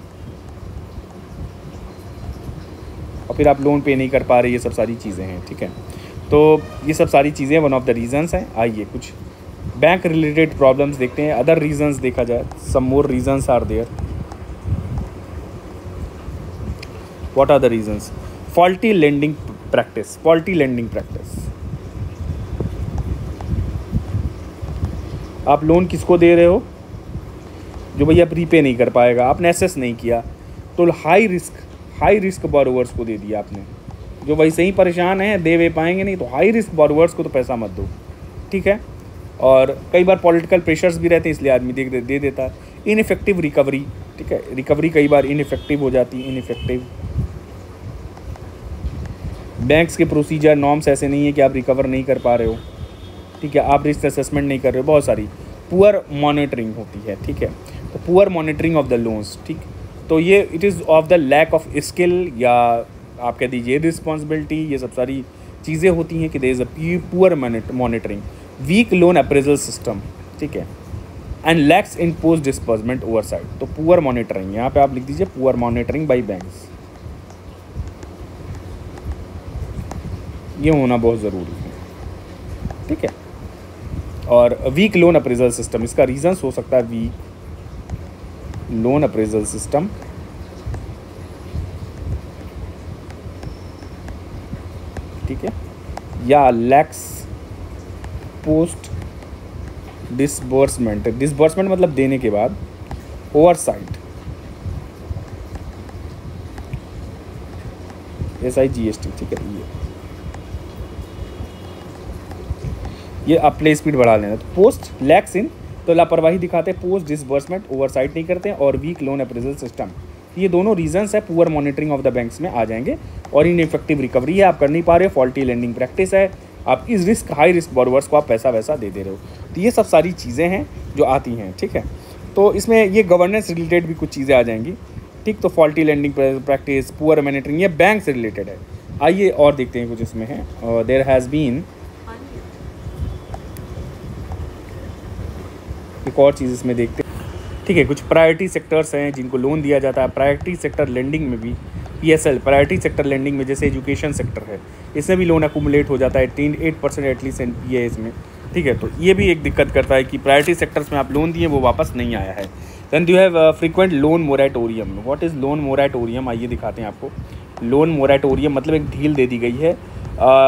और फिर आप लोन पे नहीं कर पा रहे, ये सब सारी चीज़ें हैं, ठीक है। तो ये सब सारी चीज़ें वन ऑफ द रीजंस हैं। आइए कुछ बैंक रिलेटेड प्रॉब्लम्स देखते हैं, अदर रीजंस देखा जाए, some more reasons are there. What are the reasons? Faulty lending practice, faulty lending practice. आप लोन किसको दे रहे हो? जो भैया प्रीपे नहीं कर पाएगा, आपने एसेस नहीं किया, तो हाई रिस्क बोरोवर्स को दे दिया आपने, जो वैसे ही परेशान हैं, दे पाएंगे नहीं, तो हाई रिस्क बोरोवर्स को तो पैसा मत दो, ठीक है। और कई बार पॉलिटिकल प्रेशर्स भी रहते हैं, इसलिए आदमी दे देता है। इनइफेक्टिव रिकवरी, ठीक है, रिकवरी कई बार इनइफेक्टिव हो जाती है, इनइफेक्टिव। बैंक्स के प्रोसीजर नॉर्म्स ऐसे नहीं है कि आप रिकवर नहीं कर पा रहे हो, ठीक है, आप रिस्क असेसमेंट नहीं कर रहे हो, बहुत सारी पुअर मॉनिटरिंग होती है, ठीक है। तो poor monitoring of the loans, ठीक, तो ये it is of the lack of skill, या आप कह दीजिए रिस्पॉन्सिबिलिटी, ये सब सारी चीज़ें होती हैं कि there is a poor monitoring, weak loan appraisal system, ठीक है, and lax in post disbursement oversight. तो पुअर मॉनिटरिंग, यहाँ पे आप लिख दीजिए पुअर मॉनिटरिंग बाय बैंक्स, ये होना बहुत ज़रूरी है, ठीक है। और वीक लोन अप्रेजल सिस्टम, इसका रीजंस हो सकता है वीक लोन अप्रेजल सिस्टम, ठीक है, या लैक्स पोस्ट डिसबर्समेंट, डिसबर्समेंट मतलब देने के बाद, ओवरसाइट, SIGST, ठीक है। ये आप प्ले स्पीड बढ़ा लेना। तो पोस्ट लैक्स इन, तो लापरवाही दिखाते हैं, पोस्ट डिसबर्समेंट ओवरसाइट नहीं करते हैं, और वीक लोन अप्रेजल सिस्टम, ये दोनों रीजंस है poor monitoring of the banks में आ जाएंगे। और इनइफेक्टिव रिकवरी है, आप कर नहीं पा रहे हो, फॉल्टी लेंडिंग प्रैक्टिस है, आप इस रिस्क हाई रिस्क बोरोवर्स को आप पैसा वैसा दे रहे हो। तो ये सब सारी चीज़ें हैं जो आती हैं, ठीक है। तो इसमें ये गवर्नेंस रिलेटेड भी कुछ चीज़ें आ जाएंगी, ठीक। तो faulty lending practice, poor monitoring, ये बैंक से रिलेटेड है। आइए और देखते हैं कुछ इसमें है। देयर हैज़ बीन, एक और चीज़ इसमें देखते हैं, ठीक है। कुछ प्रायोरिटी सेक्टर्स हैं जिनको लोन दिया जाता है। प्रायोरिटी सेक्टर लेंडिंग में भी PSL, प्रायोरिटी सेक्टर लेंडिंग में जैसे एजुकेशन सेक्टर है, इसमें भी लोन अकुमुलेट हो जाता है 8% एटलीस्ट NPA इसमें, ठीक है। तो ये भी एक दिक्कत करता है कि प्रायोरिटी सेक्टर्स में आप लोन दिए वो वापस नहीं आया है। Then you have frequent loan moratorium. What is loan moratorium, आइए दिखाते हैं आपको। लोन मोरेटोरियम मतलब एक ढील दे दी गई है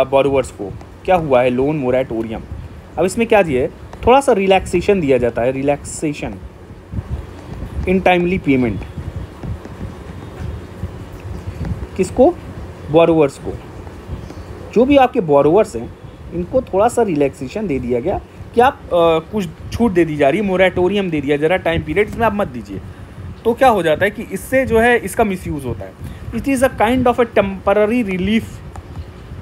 बोरोवर्स को। क्या हुआ है लोन मोरेटोरियम? अब इसमें क्या दिया है, थोड़ा सा रिलैक्सेशन दिया जाता है, रिलैक्सेशन इन टाइमली पेमेंट। किसको? बोरोवर्स को। जो भी आपके बोरोवर्स हैं इनको थोड़ा सा रिलैक्सेशन दे दिया गया कि आप कुछ छूट दे दी जा रही है, मोरेटोरियम दे दिया जा रहा है टाइम पीरियड, इसमें आप मत दीजिए। तो क्या हो जाता है कि इससे जो है इसका मिसयूज़ होता है। It is a kind of a temporary relief.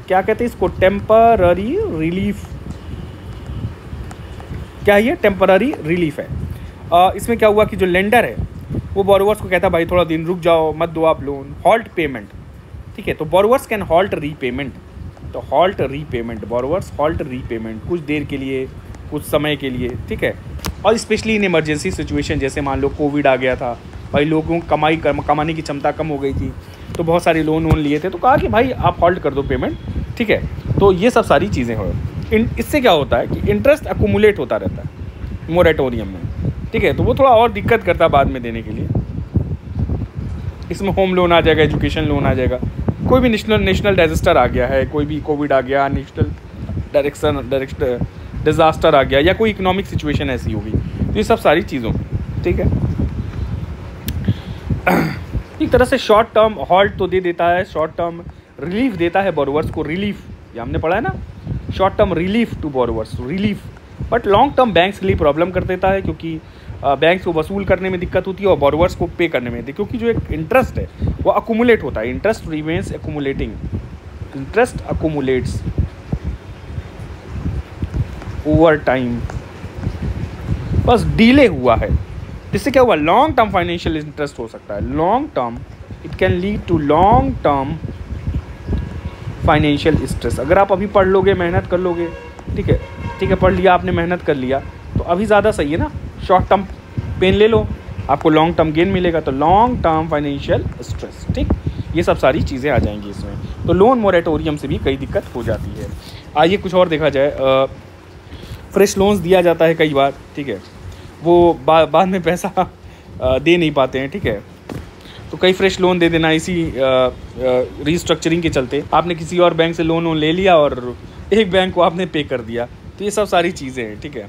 क्या कहते हैं इसको? Temporary relief. क्या ये टेम्पररी रिलीफ है। इसमें क्या हुआ कि जो लेंडर है वो बोरोवर्स को कहता है भाई थोड़ा दिन रुक जाओ, मत दो आप लोन, हॉल्ट पेमेंट, ठीक है। तो बोरोवर्स कैन हॉल्ट रीपेमेंट। तो halt repayment, borrowers halt repayment कुछ देर के लिए, कुछ समय के लिए, ठीक है। और स्पेशली इन इमरजेंसी सिचुएशन, जैसे मान लो कोविड आ गया था, भाई लोगों को कमाने की क्षमता कम हो गई थी, तो बहुत सारे लोन लिए थे, तो कहा कि भाई आप हॉल्ट कर दो पेमेंट, ठीक है। तो ये सब सारी चीज़ें हो। इससे क्या होता है कि इंटरेस्ट अकुमुलेट होता रहता है मोरेटोरियम में, ठीक है। तो वो थोड़ा और दिक्कत करता है बाद में देने के लिए। इसमें होम लोन आ जाएगा, एजुकेशन लोन आ जाएगा, कोई भी नेशनल डिजास्टर आ गया है, कोई भी कोविड आ गया, नेशनल डिजास्टर आ गया, या कोई इकोनॉमिक सिचुएशन ऐसी होगी, तो ये सब सारी चीज़ों, ठीक है। एक तरह से शॉर्ट टर्म हॉल्ट तो दे देता है, शॉर्ट टर्म रिलीफ देता है बोरोवर्स को, रिलीफ, ये हमने पढ़ा है ना, short term relief to borrowers, relief. But long term banks के लिए प्रॉब्लम कर देता है, क्योंकि बैंक्स को वसूल करने में दिक्कत होती है और बोरोवर्स को पे करने में, क्योंकि जो एक इंटरेस्ट है वो अकुमुलेट होता है। Interest remains accumulating, interest accumulates over time, बस डिले हुआ है। इससे क्या हुआ, लॉन्ग टर्म फाइनेंशियल इंटरेस्ट हो सकता है, long term, it can lead to long term financial stress. अगर आप अभी पढ़ लोगे, मेहनत कर लोगे, ठीक है, ठीक है, पढ़ लिया आपने, मेहनत कर लिया, तो अभी ज़्यादा सही है ना। शॉर्ट टर्म पेन ले लो, आपको लॉन्ग टर्म गेन मिलेगा, तो लॉन्ग टर्म फाइनेंशियल स्ट्रेस, ठीक, ये सब सारी चीज़ें आ जाएंगी इसमें। तो लोन मोरेटोरियम से भी कई दिक्कत हो जाती है। आइए कुछ और देखा जाए। फ्रेश लोन्स दिया जाता है कई बार, ठीक है, वो बाद में पैसा दे नहीं पाते हैं, ठीक है। तो कई फ्रेश लोन दे देना, इसी रीस्ट्रक्चरिंग के चलते आपने किसी और बैंक से लोन ले लिया और एक बैंक को आपने पे कर दिया, तो ये सब सारी चीज़ें हैं, ठीक है।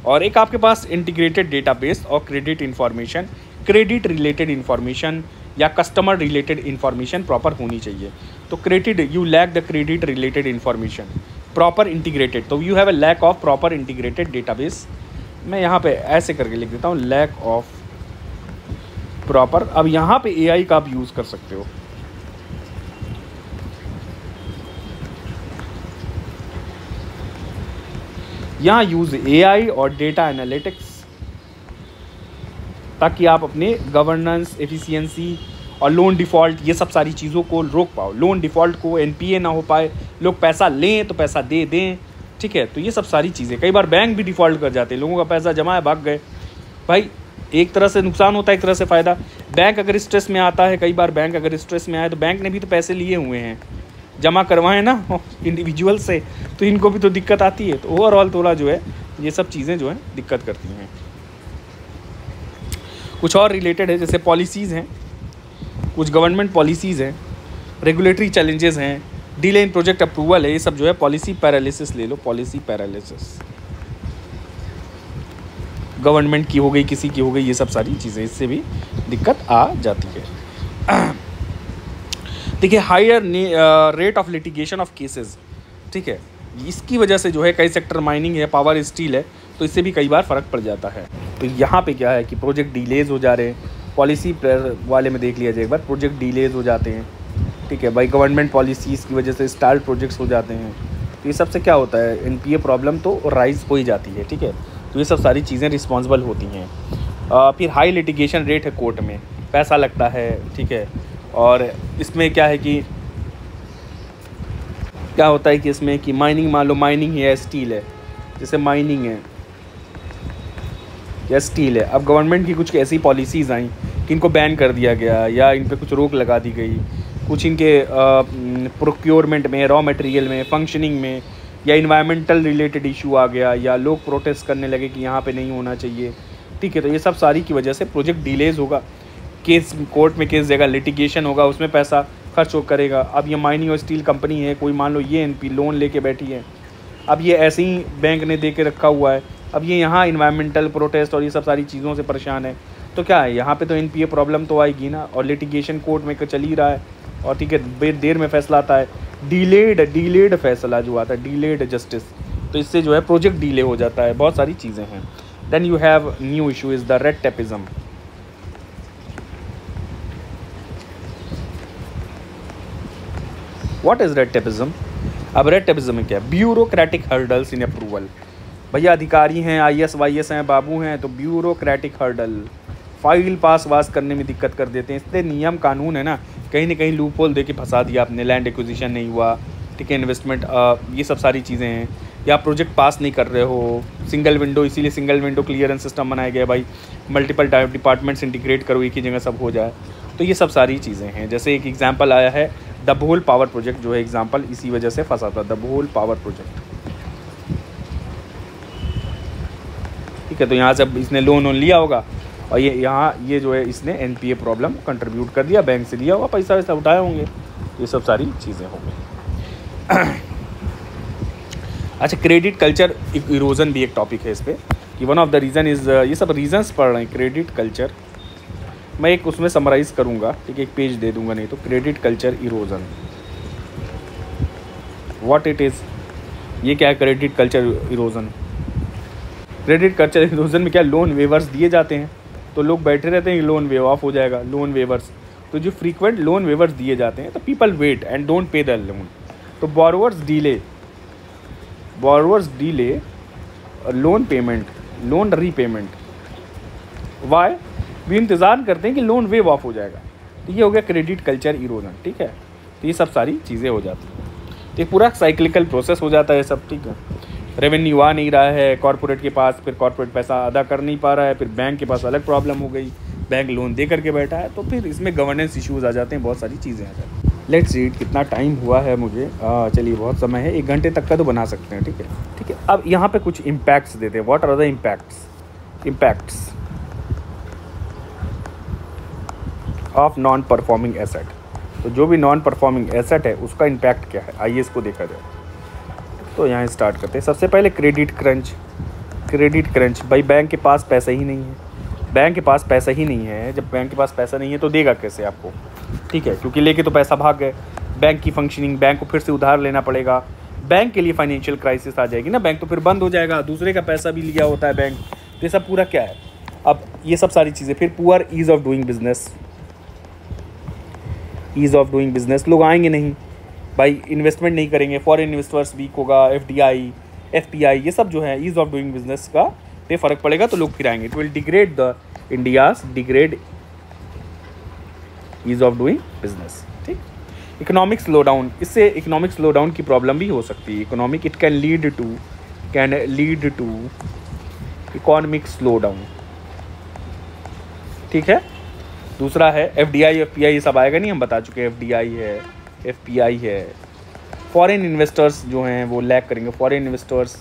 और एक आपके पास इंटीग्रेटेड डेटाबेस और credit information, credit related information या कस्टमर रिलेटेड इन्फॉर्मेशन प्रॉपर होनी चाहिए। तो credit, you lack the credit related information, proper integrated, तो you have a lack of proper integrated database. मैं यहाँ पे ऐसे करके लिख देता हूँ, लैक ऑफ प्रॉपर। अब यहाँ पे AI का आप यूज़ कर सकते हो। यहाँ यूज़ AI और डेटा एनालिटिक्स, ताकि आप अपने गवर्नेंस, एफिशिएंसी और लोन डिफ़ॉल्ट, ये सब सारी चीज़ों को रोक पाओ। लोन डिफ़ॉल्ट को, NPA ना हो पाए, लोग पैसा लें तो पैसा दे दें, ठीक है। तो ये सब सारी चीज़ें, कई बार बैंक भी डिफ़ॉल्ट कर जाते हैं, लोगों का पैसा जमा है, भाग गए। भाई एक तरह से नुकसान होता है, एक तरह से फ़ायदा। बैंक अगर स्ट्रेस में आता है, कई बार बैंक अगर स्ट्रेस में आए, तो बैंक ने भी तो पैसे लिए हुए हैं, जमा करवाएं ना इंडिविजुअल से, तो इनको भी तो दिक्कत आती है। तो ओवरऑल थोड़ा जो है ये सब चीज़ें जो है दिक्कत करती हैं। कुछ और रिलेटेड है, जैसे पॉलिसीज़ हैं, कुछ गवर्नमेंट पॉलिसीज़ हैं, रेगुलेटरी चैलेंजेस हैं, डिले इन प्रोजेक्ट अप्रूवल है, ये सब जो है पॉलिसी पैरालिसिस ले लो, पॉलिसी पैरालिसिस, गवर्नमेंट की हो गई, किसी की हो गई, ये सब सारी चीज़ें, इससे भी दिक्कत आ जाती है। देखिए, higher rate of litigation of cases, ठीक है, इसकी वजह से जो है कई सेक्टर, माइनिंग है, पावर स्टील है, तो इससे भी कई बार फ़र्क पड़ जाता है। तो यहाँ पे क्या है कि प्रोजेक्ट डिलेज हो जा रहे हैं, पॉलिसी वाले में देख लिया जाए एक बार, प्रोजेक्ट डिलेज हो जाते हैं, ठीक है भाई, गवर्नमेंट पॉलिसीज़ की वजह से स्टार्ट प्रोजेक्ट्स हो जाते हैं। तो ये सबसे क्या होता है, NPA प्रॉब्लम तो राइज हो ही जाती है, ठीक है। तो ये सब सारी चीज़ें रिस्पॉन्सिबल होती हैं। फिर हाई लिटिगेशन रेट है, कोर्ट में पैसा लगता है, ठीक है। और इसमें क्या है कि क्या होता है कि इसमें कि माइनिंग, मान लो माइनिंग है, स्टील है, जैसे माइनिंग है, या स्टील है। अब गवर्नमेंट की कुछ ऐसी पॉलिसीज़ आई कि इनको बैन कर दिया गया या इन पे कुछ रोक लगा दी गई, कुछ इनके प्रोक्योरमेंट में, रॉ मटेरियल में, फंक्शनिंग में, या इन्वायरमेंटल रिलेटेड इशू आ गया, या लोग प्रोटेस्ट करने लगे कि यहाँ पे नहीं होना चाहिए। ठीक है, तो ये सब सारी की वजह से प्रोजेक्ट डिलेज होगा, केस कोर्ट में केस देगा, लिटिगेशन होगा, उसमें पैसा खर्च करेगा। अब ये माइनिंग और स्टील कंपनी है, कोई मान लो ये एनपी लोन लेके बैठी है, अब ये ऐसे ही बैंक ने दे के रखा हुआ है, अब ये यहाँ इन्वायरमेंटल प्रोटेस्ट और ये सब सारी चीज़ों से परेशान है, तो क्या है, यहाँ पे तो एनपीए प्रॉब्लम तो आएगी ना। और लिटिगेशन कोर्ट में चल ही रहा है, और ठीक है देर में फैसला आता है, डिलेड फैसला जो आता है, डिलेड जस्टिस, तो इससे जो है प्रोजेक्ट डिले हो जाता है, बहुत सारी चीज़ें हैं। Then you have new issue is the red tapism. What is red tapism? अब रेड टेपिज्म में क्या है? Bureaucratic hurdles in approval. भैया अधिकारी हैं, आईएएस वाईएएस हैं, बाबू हैं, तो ब्यूरोक्रेटिक हर्डल, फाइल पास वास करने में दिक्कत कर देते हैं। इसलिए नियम कानून है ना, कहीं ना कहीं लूप होल दे के फंसा दिया आपने, लैंड एक्विजिशन नहीं हुआ, ठीक है, इन्वेस्टमेंट, ये सब सारी चीज़ें हैं, या प्रोजेक्ट पास नहीं कर रहे हो, सिंगल विंडो, इसीलिए सिंगल विंडो क्लियरेंस सिस्टम बनाया गया भाई, मल्टीपल डिपार्टमेंट्स इंटीग्रेट करो, एक ही जगह सब हो जाए। तो ये सब सारी चीज़ें हैं। जैसे एक एग्जांपल आया है दभोल पावर प्रोजेक्ट, जो है एग्जांपल इसी वजह से फंसा था, दभोल पावर प्रोजेक्ट। ठीक है, तो यहाँ से इसने लोन लिया होगा, और ये यहाँ ये जो है इसने एनपीए प्रॉब्लम कंट्रीब्यूट कर दिया, बैंक से लिया हुआ पैसा वैसा उठाए होंगे, ये सब सारी चीज़ें होंगी। अच्छा, क्रेडिट कल्चर इरोजन भी एक टॉपिक है इस पर, कि one of the reason is, ये सब रीजंस पढ़ रहे हैं। क्रेडिट कल्चर मैं एक उसमें समराइज़ करूँगा, ठीक है, एक पेज दे दूँगा, नहीं तो credit culture erosion, what it is, ये क्या है credit culture erosion? Credit culture erosion में क्या, लोन वेवर्स दिए जाते हैं, तो लोग बैठे रहते हैं कि लोन वेव ऑफ हो जाएगा, लोन वेवर्स, तो जो फ्रीक्वेंट लोन वेवर्स दिए जाते हैं, तो people wait and don't pay the loan, तो borrowers delay loan payment, loan repayment, why, भी इंतज़ार करते हैं कि लोन वेव ऑफ हो जाएगा, तो ये हो गया क्रेडिट कल्चर इरोजन। ठीक है, तो ये सब सारी चीज़ें हो जाती हैं, तो ये पूरा साइक्लिकल प्रोसेस हो जाता है सब। ठीक है, रेवेन्यू आ नहीं रहा है कॉर्पोरेट के पास, फिर कॉर्पोरेट पैसा अदा कर नहीं पा रहा है, फिर बैंक के पास अलग प्रॉब्लम हो गई, बैंक लोन दे करके बैठा है, तो फिर इसमें गवर्नेंस इश्यूज़ आ जाते हैं, बहुत सारी चीज़ें आ जाती हैं। लेट्स सी कितना टाइम हुआ है मुझे, चलिए बहुत समय है, 1 घंटे तक का तो बना सकते हैं। ठीक है, ठीक है, अब यहाँ पे कुछ इम्पैक्ट्स देते हैं। What are the impacts of non performing asset? तो जो भी नॉन परफॉर्मिंग एसेट है उसका इम्पैक्ट क्या है, आइए इसको देखा जाए। तो यहाँ स्टार्ट करते हैं। सबसे पहले क्रेडिट क्रंच, भाई बैंक के पास पैसा ही नहीं है, बैंक के पास पैसा ही नहीं है। जब बैंक के पास पैसा नहीं है तो देगा कैसे आपको? ठीक है, क्योंकि लेके तो पैसा भाग गए, बैंक की फंक्शनिंग, बैंक को फिर से उधार लेना पड़ेगा, बैंक के लिए फाइनेंशियल क्राइसिस आ जाएगी ना, बैंक तो फिर बंद हो जाएगा, दूसरे का पैसा भी लिया होता है बैंक, तो ये सब पूरा क्या है। अब ये सब सारी चीज़ें, फिर poor ease of doing business, लोग आएंगे नहीं भाई, इन्वेस्टमेंट नहीं करेंगे, फॉरेन इन्वेस्टर्स वीक होगा, एफडीआई ये सब जो है ईज़ ऑफ डूइंग बिजनेस का पे फ़र्क पड़ेगा, तो लोग फिर आएंगे। It will degrade degrade ease of doing business. ठीक, इकोनॉमिक स्लोडाउन, इससे इकोनॉमिक स्लोडाउन की प्रॉब्लम भी हो सकती है। Economic, it can lead to economic slowdown. ठीक है, दूसरा है एफडीआई, एफपीआई, ये सब आएगा नहीं, हम बता चुके हैं, एफडीआई है, एफपीआई है। फॉरेन इन्वेस्टर्स जो हैं वो लैक करेंगे, फॉरेन इन्वेस्टर्स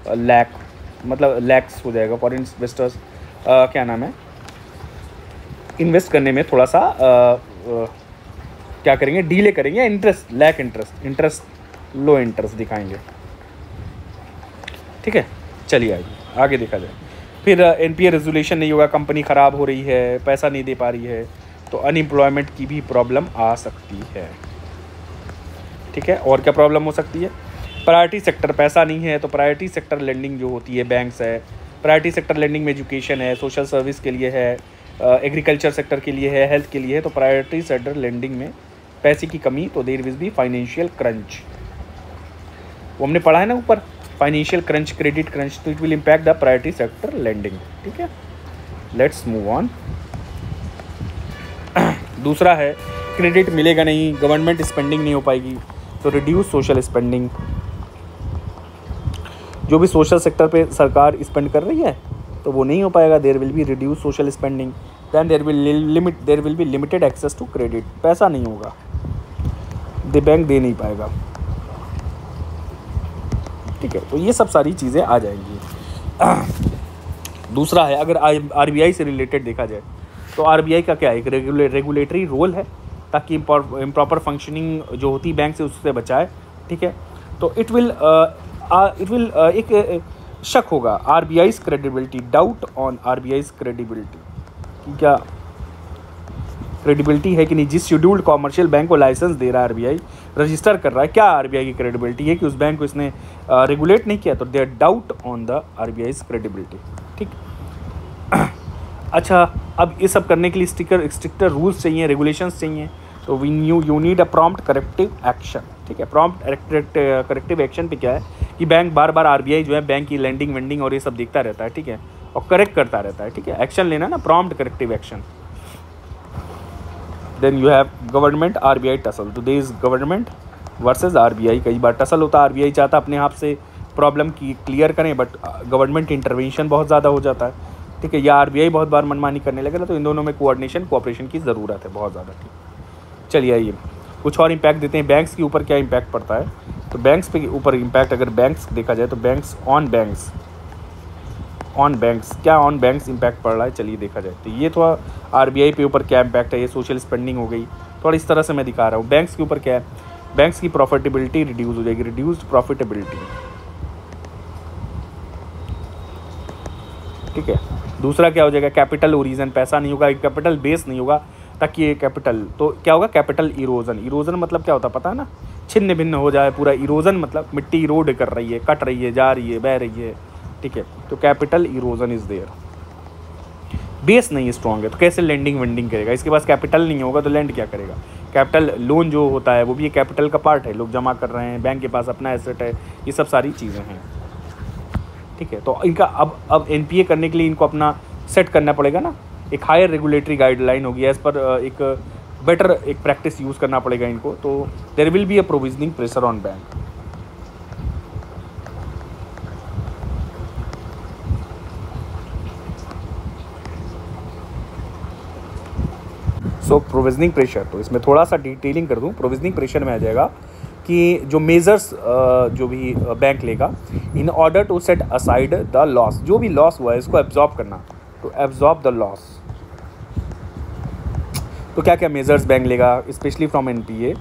लैक्स हो जाएगा, फॉरेन इन्वेस्टर्स क्या नाम है, इन्वेस्ट करने में थोड़ा सा क्या करेंगे, डीले करेंगे, लो इंटरेस्ट दिखाएंगे। ठीक है, चलिए आगे देखा जाए। फिर एनपीए रेजोल्यूशन नहीं होगा, कंपनी ख़राब हो रही है, पैसा नहीं दे पा रही है, तो अनएम्प्लॉयमेंट की भी प्रॉब्लम आ सकती है। ठीक है, और क्या प्रॉब्लम हो सकती है? प्रायोरिटी सेक्टर, पैसा नहीं है, तो प्रायोरिटी सेक्टर लेंडिंग जो होती है, बैंक्स है, प्रायोरिटी सेक्टर लेंडिंग में एजुकेशन है, सोशल सर्विस के लिए है, एग्रीकल्चर सेक्टर के लिए है, हेल्थ के लिए है, तो प्रायोरिटी सेक्टर लेंडिंग में पैसे की कमी, तो there will be financial crunch. वो हमने पढ़ा है ना ऊपर, फाइनेंशियल क्रंच, क्रेडिट क्रंच, तो it will impact the priority sector lending. ठीक है, लेट्स मूव ऑन। दूसरा है क्रेडिट मिलेगा नहीं, गवर्नमेंट स्पेंडिंग नहीं हो पाएगी, तो रिड्यूस सोशल स्पेंडिंग। जो भी सोशल सेक्टर पे सरकार स्पेंड कर रही है तो वो नहीं हो पाएगा। There will be reduce social spending, than there will be limited access to credit, पैसा नहीं होगा, बैंक दे नहीं पाएगा, ठीक है। तो ये सब सारी चीज़ें आ जाएंगी। दूसरा है, अगर आरबीआई से रिलेटेड देखा जाए तो आरबीआई का क्या है, एक रेगुलेटरी रोल है ताकि इम्प्रॉपर फंक्शनिंग जो होती है बैंक से उससे बचाए, ठीक है। तो इट विल एक शक होगा आरबीआईज क्रेडिबिलिटी, डाउट ऑन आरबीआईज क्रेडिबिलिटी, कि क्या क्रेडिबिलिटी है कि नहीं। जिस शेड्यूल्ड कॉमर्शियल बैंक को लाइसेंस दे रहा है आरबीआई, रजिस्टर कर रहा है, क्या आरबीआई की क्रेडिबिलिटी है कि उस बैंक को इसने रेगुलेट नहीं किया, तो there doubt on the RBI's credibility, ठीक। अच्छा, अब ये सब करने के लिए स्ट्रिक्टर रूल्स चाहिए, रेगुलेशंस चाहिए, तो you need a prompt corrective action, ठीक है। प्रॉम्प्ट करेक्टिव एक्शन पे क्या है कि बैंक बार बार आरबीआई जो है बैंक की लैंडिंग वेंडिंग और ये सब देखता रहता है, ठीक है, और करेक्ट करता रहता है, ठीक है। एक्शन लेना ना, prompt corrective action. Then you have government RBI tussle, तो there is government versus RBI. कई बार टसल होता है, आरबीआई चाहता अपने आप से प्रॉब्लम की क्लियर करें, बट गवर्नमेंट इंटरवेंशन बहुत ज़्यादा हो जाता है, ठीक है, या आरबीआई बहुत बार मनमानी करने लगेगा, तो इन दोनों में कोऑर्डिनेशन कोऑपरेशन की ज़रूरत है बहुत ज़्यादा, ठीक। चलिए आइए कुछ और इम्पैक्ट देते हैं। बैंक्स के ऊपर क्या इम्पैक्ट पड़ता है, तो बैंक्स के ऊपर इम्पैक्ट अगर बैंक्स देखा जाए तो बैंक्स ऑन बैंक्स क्या ऑन बैंक्स इम्पैक्ट पड़ रहा है, चलिए देखा जाए। तो ये थोड़ा आरबीआई पे ऊपर क्या इम्पैक्ट है, ये सोशल स्पेंडिंग हो गई, थोड़ा इस तरह से मैं दिखा रहा हूँ। बैंक्स के ऊपर क्या है, बैंक्स की प्रॉफिटेबिलिटी रिड्यूस हो जाएगी, रिड्यूस्ड प्रॉफिटेबिलिटी, ठीक है। दूसरा क्या हो जाएगा, कैपिटल ओरिजन, पैसा नहीं होगा, कैपिटल बेस नहीं होगा, ताकि ये कैपिटल, तो क्या होगा, कैपिटल इरोजन मतलब क्या होता है पता है ना, छिन्न भिन्न हो जाए पूरा। इरोजन मतलब मिट्टी इरोड कर रही है, कट रही है, जा रही है, बह रही है, ठीक है। तो capital erosion is there. Base नहीं स्ट्रॉन्ग है तो कैसे लेंडिंग वेंडिंग करेगा, इसके पास कैपिटल नहीं होगा तो लैंड क्या करेगा। कैपिटल लोन जो होता है वो भी एक कैपिटल का पार्ट है, लोग जमा कर रहे हैं, बैंक के पास अपना एसेट है, ये सब सारी चीज़ें हैं, ठीक है। तो इनका अब एनपीए करने के लिए इनको अपना सेट करना पड़ेगा ना, एक हायर रेगुलेटरी गाइडलाइन होगी, एज पर एक बेटर एक प्रैक्टिस यूज़ करना पड़ेगा इनको। तो there will be a provisioning pressure on bank. So provisioning pressure, तो इसमें थोड़ा सा डिटेलिंग कर दूं। प्रोविजनिंग प्रेशर में आ जाएगा कि जो मेजर्स जो भी बैंक लेगा in order to set aside the loss, जो भी लॉस हुआ है इसको एब्जॉर्ब करना, टू एब्जॉर्ब द लॉस। तो क्या क्या मेजर्स बैंक लेगा, स्पेशली फ्रॉम एनपीए,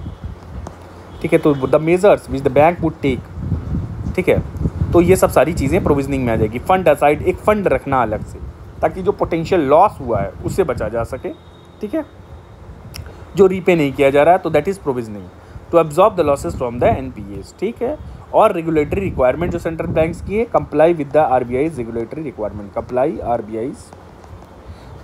ठीक है। तो the measures which the bank would take, ठीक है। तो ये सब सारी चीज़ें प्रोविजनिंग में आ जाएगी। फंड असाइड, एक फंड रखना अलग से ताकि जो पोटेंशियल लॉस हुआ है उससे बचा जा सके, ठीक है, जो रीपे नहीं किया जा रहा है, तो that is provisioning to absorb the losses from the NPAs, ठीक है। और रेगुलेटरी रिक्वायरमेंट जो सेंट्रल बैंक्स की है, comply with the RBI's regulatory requirement, comply RBI's,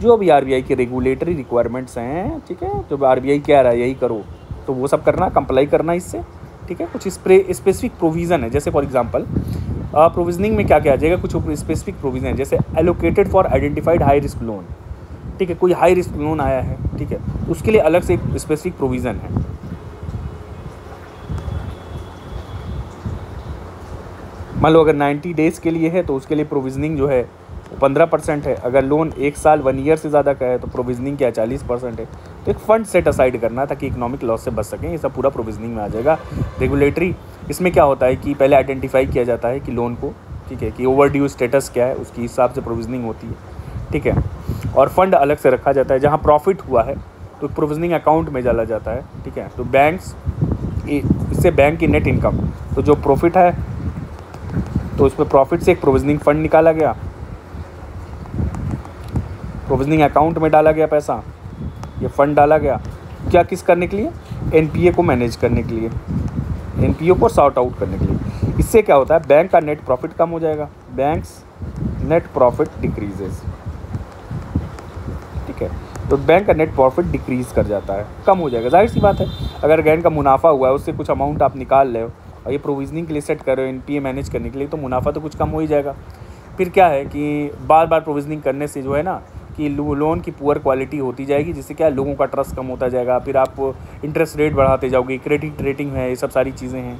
जो भी आरबीआई के रेगुलेटरी रिक्वायरमेंट्स हैं, ठीक है, जो आरबीआई कह रहा है यही करो, तो वो सब करना, कंप्लाई करना इससे, ठीक है। कुछ स्पेसिफिक प्रोविज़न है, जैसे फॉर एग्जांपल प्रोविजनिंग में क्या क्या आ जाएगा, कुछ स्पेसिफिक प्रोविज़न है, जैसे allocated for identified high risk loan, ठीक है, कोई हाई रिस्क लोन आया है, ठीक है, उसके लिए अलग से एक स्पेसिफिक प्रोविज़न है। मान लो अगर 90 डेज़ के लिए है तो उसके लिए प्रोविजनिंग जो है 15% है। अगर लोन 1 साल 1 ईयर से ज़्यादा का है तो प्रोविजनिंग क्या 40% है। तो एक फ़ंड सेट असाइड करना ताकि इकोनॉमिक लॉस से बच सकें, ये सब पूरा प्रोविजनिंग में आ जाएगा। रेगुलेटरी, इसमें क्या होता है कि पहले आइडेंटिफाई किया जाता है कि लोन को, ठीक है, कि ओवर ड्यू स्टेटस क्या है, उसके हिसाब से प्रोविजनिंग होती है, ठीक है। और फंड अलग से रखा जाता है, जहाँ प्रॉफिट हुआ है तो प्रोविजनिंग अकाउंट में डाला जाता है, ठीक है। तो बैंक्स, इससे बैंक की नेट इनकम, तो जो प्रॉफिट है तो उसमें प्रॉफिट से एक प्रोविजनिंग फंड निकाला गया, प्रोविजनिंग अकाउंट में डाला गया पैसा, ये फंड डाला गया, क्या किस करने के लिए, एनपीए को मैनेज करने के लिए, एनपीए को सॉर्ट आउट करने के लिए। इससे क्या होता है, बैंक का नेट प्रॉफिट कम हो जाएगा, बैंक्स नेट प्रॉफिट डिक्रीजेस, ठीक है। तो बैंक का नेट प्रॉफिट डिक्रीज़ कर जाता है, कम हो जाएगा। जाहिर सी बात है, अगर बैंक का मुनाफा हुआ है उससे कुछ अमाउंट आप निकाल रहे हो और ये प्रोविजनिंग के लिए सेट कर रहे हो, एनपीए मैनेज करने के लिए, तो मुनाफा तो कुछ कम हो ही जाएगा। फिर क्या है कि बार बार प्रोविजनिंग करने से जो है ना कि लोन की पुअर क्वालिटी होती जाएगी, जिससे क्या लोगों का ट्रस्ट कम होता जाएगा, फिर आप इंटरेस्ट रेट बढ़ाते जाओगे, क्रेडिट रेटिंग है, ये सब सारी चीज़ें हैं,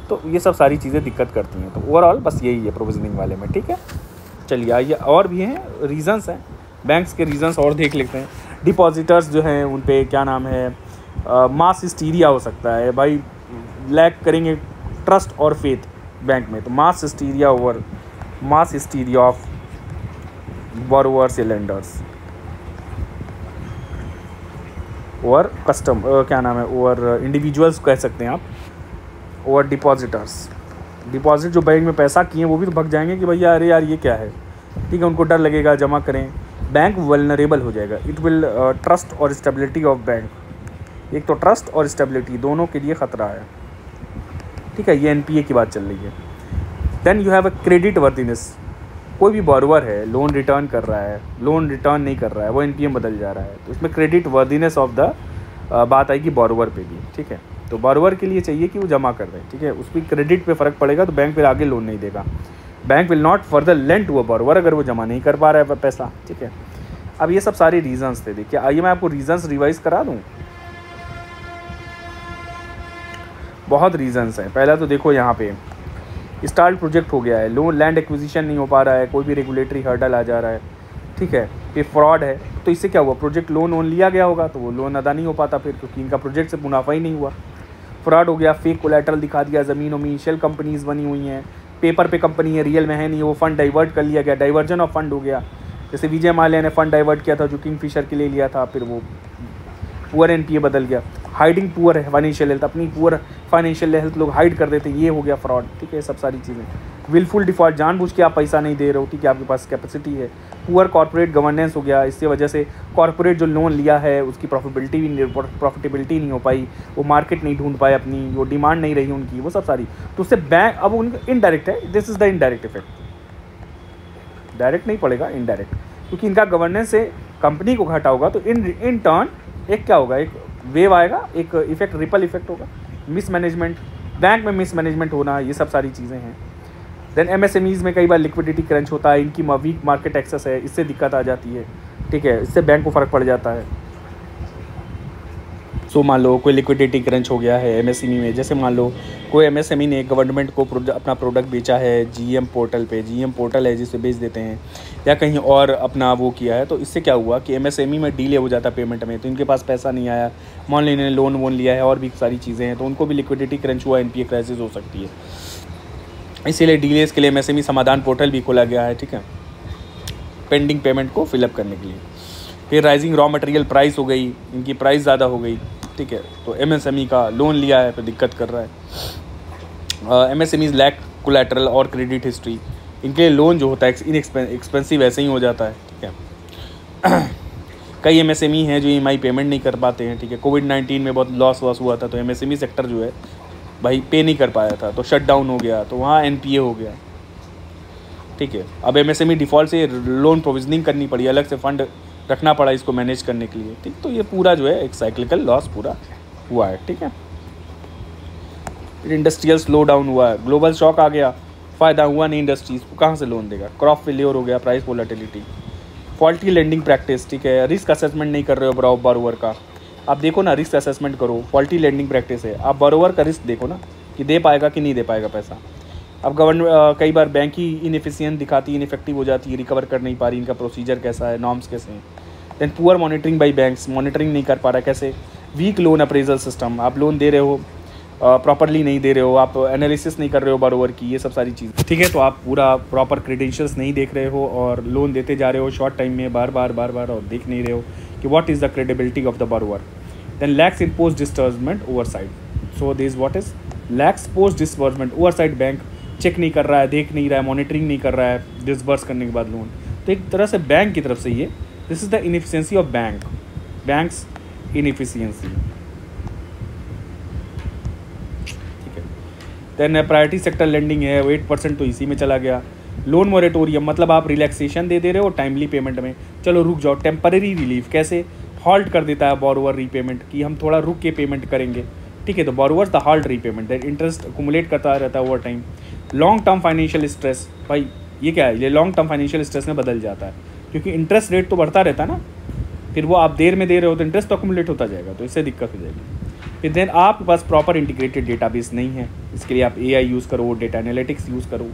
तो ये सब सारी चीज़ें दिक्कत करती हैं। तो ओवरऑल बस यही है प्रोविजनिंग वाले में, ठीक है। चलिए आइए, और भी हैं रीज़न्स हैं, बैंक्स के रीज़न्स और देख लेते हैं। डिपॉजिटर्स जो हैं उन पे क्या नाम है, मास हिस्टीरिया हो सकता है भाई, लैक करेंगे ट्रस्ट और फेथ बैंक में, तो मास हिस्टीरिया ऑफ बोरोवर्स या लेंडर्स और क्या नाम है, और इंडिविजुअल्स कह सकते हैं आप, और डिपॉजिटर्स। डिपॉजिट जो बैंक में पैसा किए वो भी तो भग जाएंगे कि भैया अरे यार ये क्या है, ठीक है, उनको डर लगेगा जमा करें, बैंक वल्नरेबल हो जाएगा। इट विल ट्रस्ट और स्टेबिलिटी ऑफ बैंक, एक तो ट्रस्ट और स्टेबिलिटी दोनों के लिए ख़तरा है, ठीक है, ये एनपीए की बात चल रही है। Then you have a credit worthiness, कोई भी बॉरोवर है लोन रिटर्न कर रहा है, लोन रिटर्न नहीं कर रहा है, वो एनपीए बदल जा रहा है, तो इसमें क्रेडिट वर्दीनेस ऑफ द बात आएगी बॉरोवर पे भी, ठीक है। तो बॉरोवर के लिए चाहिए कि वो जमा कर दे, ठीक है, उसकी क्रेडिट पे फ़र्क पड़ेगा तो बैंक फिर आगे लोन नहीं देगा। Bank will not further lend to a borrower अगर वो जमा नहीं कर पा रहा है पैसा, ठीक है। अब ये सब सारे रीजंस थे, देखिए आइए मैं आपको रीजंस रिवाइज करा दूँ। बहुत रीजंस हैं। पहला तो देखो यहाँ पे स्टार्ट प्रोजेक्ट हो गया है, लोन लैंड एक्विजिशन नहीं हो पा रहा है, कोई भी रेगुलेटरी हर्डल आ जा रहा है, ठीक है, फिर फ्रॉड है, तो इससे क्या हुआ, प्रोजेक्ट लोन लिया गया होगा तो वो लोन अदा नहीं हो पाता फिर, क्योंकि इनका प्रोजेक्ट से मुनाफा ही नहीं हुआ। फ्रॉड हो गया, फेक कोलैटरल दिखा दिया, ज़मीन वमीन शेल कंपनीज बनी हुई हैं, पेपर पे कंपनी है, रियल में है नहीं, वो फंड डाइवर्ट कर लिया गया, डाइवर्जन ऑफ फंड हो गया। जैसे विजय माल्या ने फंड डाइवर्ट किया था जो किंगफिशर के लिए लिया था, फिर वो पुअर एनपीए बदल गया। हाइडिंग पुअर फाइनेंशियल हेल्थ, अपनी पुअर फाइनेंशियल हेल्थ लोग हाइड कर देते हैं, ये हो गया फ्रॉड, ठीक है, सब सारी चीज़ें। विलफुल डिफॉल्ट, जानबूझ के आप पैसा नहीं दे रहे हो, ठीक है, आपके पास कैपेसिटी है। पुअर कॉर्पोरेट गवर्नेंस हो गया, इससे वजह से कॉर्पोरेट जो लोन लिया है उसकी प्रॉफिटेबिलिटी नहीं हो पाई, वो मार्केट नहीं ढूंढ पाए अपनी, वो डिमांड नहीं रही उनकी, वो सब सारी, तो उससे बैंक अब उनका इनडायरेक्ट है, this is the indirect effect, direct नहीं पड़ेगा, इनडायरेक्ट, क्योंकि इनका गवर्नेंस से कंपनी को घाटा होगा, तो इन टर्न एक क्या होगा, एक वेव आएगा, एक इफेक्ट, रिपल इफेक्ट होगा, मिसमैनेजमेंट, बैंक में मिसमैनेजमेंट होना, ये सब सारी चीज़ें हैं। देन एमएसएमईज़ में कई बार लिक्विडिटी क्रंच होता है, इनकी वीक मार्केट एक्सेस है, इससे दिक्कत आ जाती है, ठीक है, इससे बैंक को फ़र्क पड़ जाता है। सो मान लो कोई लिक्विडिटी क्रंच हो गया है एमएसएमई में, जैसे मान लो कोई एमएसएमई ने गवर्नमेंट को अपना प्रोडक्ट बेचा है जीएम पोर्टल पे, जीएम पोर्टल है जिसे बेच देते हैं, या कहीं और अपना वो किया है, तो इससे क्या हुआ कि एमएसएमई में डिले हो जाता है पेमेंट में, तो इनके पास पैसा नहीं आया, मान लो इन्होंने लोन वोन लिया है और भी सारी चीज़ें हैं, तो उनको भी लिक्विडिटी क्रंच हुआ, एनपीए क्राइसिस हो सकती है। इसीलिए डीलेस के लिए एमएसएमई समाधान पोर्टल भी खोला गया है, ठीक है, पेंडिंग पेमेंट को फिलअप करने के लिए। फिर राइजिंग रॉ मटेरियल प्राइस हो गई, इनकी प्राइस ज़्यादा हो गई, ठीक है, तो एमएसएमई का लोन लिया है तो दिक्कत कर रहा है। एमएसएमईज लैक कोलैटरल और क्रेडिट हिस्ट्री, इनके लिए लोन जो होता है एक्सपेंसिव ऐसे ही हो जाता है, ठीक है। कई एमएसएमई हैं जो ईएमआई पेमेंट नहीं कर पाते हैं, ठीक है, कोविड-19 में बहुत लॉस हुआ था, तो एमएसएमई सेक्टर जो है भाई पे नहीं कर पाया था, तो शट डाउन हो गया, तो वहाँ एनपीए हो गया, ठीक है। अब एमएसएमई डिफ़ॉल्ट से लोन प्रोविजनिंग करनी पड़ी, अलग से फंड रखना पड़ा इसको मैनेज करने के लिए, ठीक, तो ये पूरा जो है एक साइक्लिकल लॉस पूरा हुआ है, ठीक है। फिर इंडस्ट्रियल स्लो डाउन हुआ है, ग्लोबल शॉक आ गया, फ़ायदा हुआ नहीं इंडस्ट्रीज़ को, कहाँ से लोन देगा, क्रॉप फेलियर हो गया, price volatility, faulty lending practice, ठीक है, रिस्क असेसमेंट नहीं कर रहे हो बोरोवर का, आप देखो ना, रिस्क असेसमेंट करो, फॉल्टी लेंडिंग प्रैक्टिस है, आप बोरोवर का रिस्क देखो ना कि दे पाएगा कि नहीं दे पाएगा पैसा। अब गवर्नमेंट कई बार बैंक ही इनएफिशिएंट दिखाती है, इनफेक्टिव हो जाती है, रिकवर कर नहीं पा रही, इनका प्रोसीजर कैसा है, नॉर्म्स कैसे हैं। Then poor monitoring by banks, monitoring नहीं कर पा रहा, कैसे, वीक लोन अप्रेजल सिस्टम, आप लोन दे रहे हो प्रॉपरली नहीं दे रहे हो, आप एनालिसिस नहीं कर रहे हो बोरोवर की, ये सब सारी चीज़, ठीक है, तो आप पूरा प्रॉपर क्रेडेंशियल्स नहीं देख रहे हो और लोन देते जा रहे हो शॉर्ट टाइम में बार बार और देख नहीं रहे हो कि what is the credibility of the borrower. Then lax in post disbursement oversight, so this what is lax post disbursement oversight, bank check नहीं कर रहा है, देख नहीं रहा है, मॉनिटरिंग नहीं कर रहा है डिसबर्स करने के बाद लोन, तो एक तरह से बैंक की तरफ से ये this is the inefficiency of banks inefficiency, ठीक है। देन प्रायोरिटी सेक्टर लेंडिंग है, 8% तो इसी में चला गया। लोन मोरेटोरियम, मतलब आप रिलैक्सेशन दे रहे हो टाइमली पेमेंट में, चलो रुक जाओ, टेम्पररी रिलीफ, कैसे हॉल्ट कर देता है बोरोवर रीपेमेंट कि हम थोड़ा रुक के पेमेंट करेंगे, ठीक है, तो borrowers the halt repayment, that interest accumulate करता रहता है over time. Long term financial stress, भाई ये क्या है, ये लॉन्ग टर्म फाइनेंशियल स्ट्रेस में बदल जाता है, क्योंकि इंटरेस्ट रेट तो बढ़ता रहता है ना, फिर वो आप देर में दे रहे हो तो इंटरेस्ट तो अकुमुलेट होता जाएगा, तो इससे दिक्कत हो जाएगी। फिर देन आपके पास प्रॉपर इंटीग्रेटेड डेटाबेस नहीं है, इसके लिए आप एआई यूज़ करो, डेटा एनालिटिक्स यूज़ करो,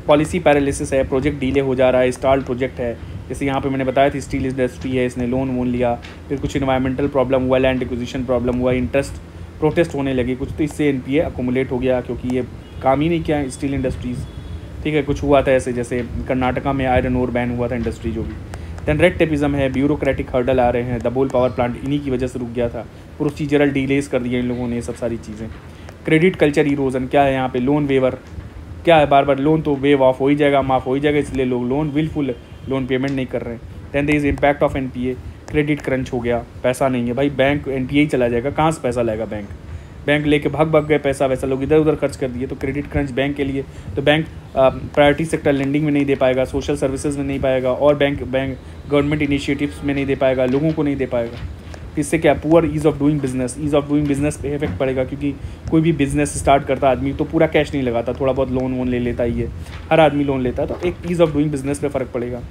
पॉलिसी पैरालिसिस है, प्रोजेक्ट डिले हो जा रहा है, स्टॉल्ड प्रोजेक्ट है, जैसे यहाँ पे मैंने बताया था स्टील इंडस्ट्री है, इसने लोन वोन लिया, फिर कुछ इन्वायरमेंटल प्रॉब्लम हुआ, लैंड एक्विजिशन प्रॉब्लम हुआ, इंटरेस्ट प्रोटेस्ट होने लगे कुछ, तो इससे एनपीए अकोमुलेट हो गया क्योंकि ये काम ही नहीं किया स्टील इंडस्ट्रीज़। ठीक है, कुछ हुआ था ऐसे, जैसे कर्नाटका में आयरन ओर बैन हुआ था इंडस्ट्री जो भी। देन रेड टेपिज्म है, ब्यूरोक्रेटिक हर्डल आ रहे हैं, दबोल पावर प्लांट इन्हीं की वजह से रुक गया था, प्रोसीजरल डिलेज कर दिए इन लोगों ने, सब सारी चीज़ें। क्रेडिट कल्चर इरोजन क्या है यहाँ पे, लोन वेवर क्या है, बार बार लोन तो वेव ऑफ हो ही जाएगा, माफ़ हो ही जाएगा, इसलिए लोग लोन विलफुल लोन पेमेंट नहीं कर रहे हैं। Then there is impact of NPA, credit crunch हो गया, पैसा नहीं है भाई, बैंक एनपीए ही चला जाएगा, कहाँ से पैसा लाएगा बैंक लेके भाग गए पैसा, वैसा लोग इधर उधर खर्च कर दिए, तो क्रेडिट क्रंच बैंक के लिए, तो बैंक प्रायोरिटी सेक्टर लेंडिंग में नहीं दे पाएगा, सोशल सर्विसेज में नहीं पाएगा, और बैंक गवर्नमेंट इनिशिएटिव्स में नहीं दे पाएगा, लोगों को नहीं दे पाएगा। इससे क्या, poor ease of doing business पे इफेक्ट पड़ेगा, क्योंकि कोई भी बिजनेस स्टार्ट करता आदमी तो पूरा कैश नहीं लगाता, थोड़ा बहुत लोन वोन ले लेता ही है, हर आदमी लोन लेता है, तो एक ईज़ ऑफ डूइंग बिजनेस पे फ़र्क पड़ेगा।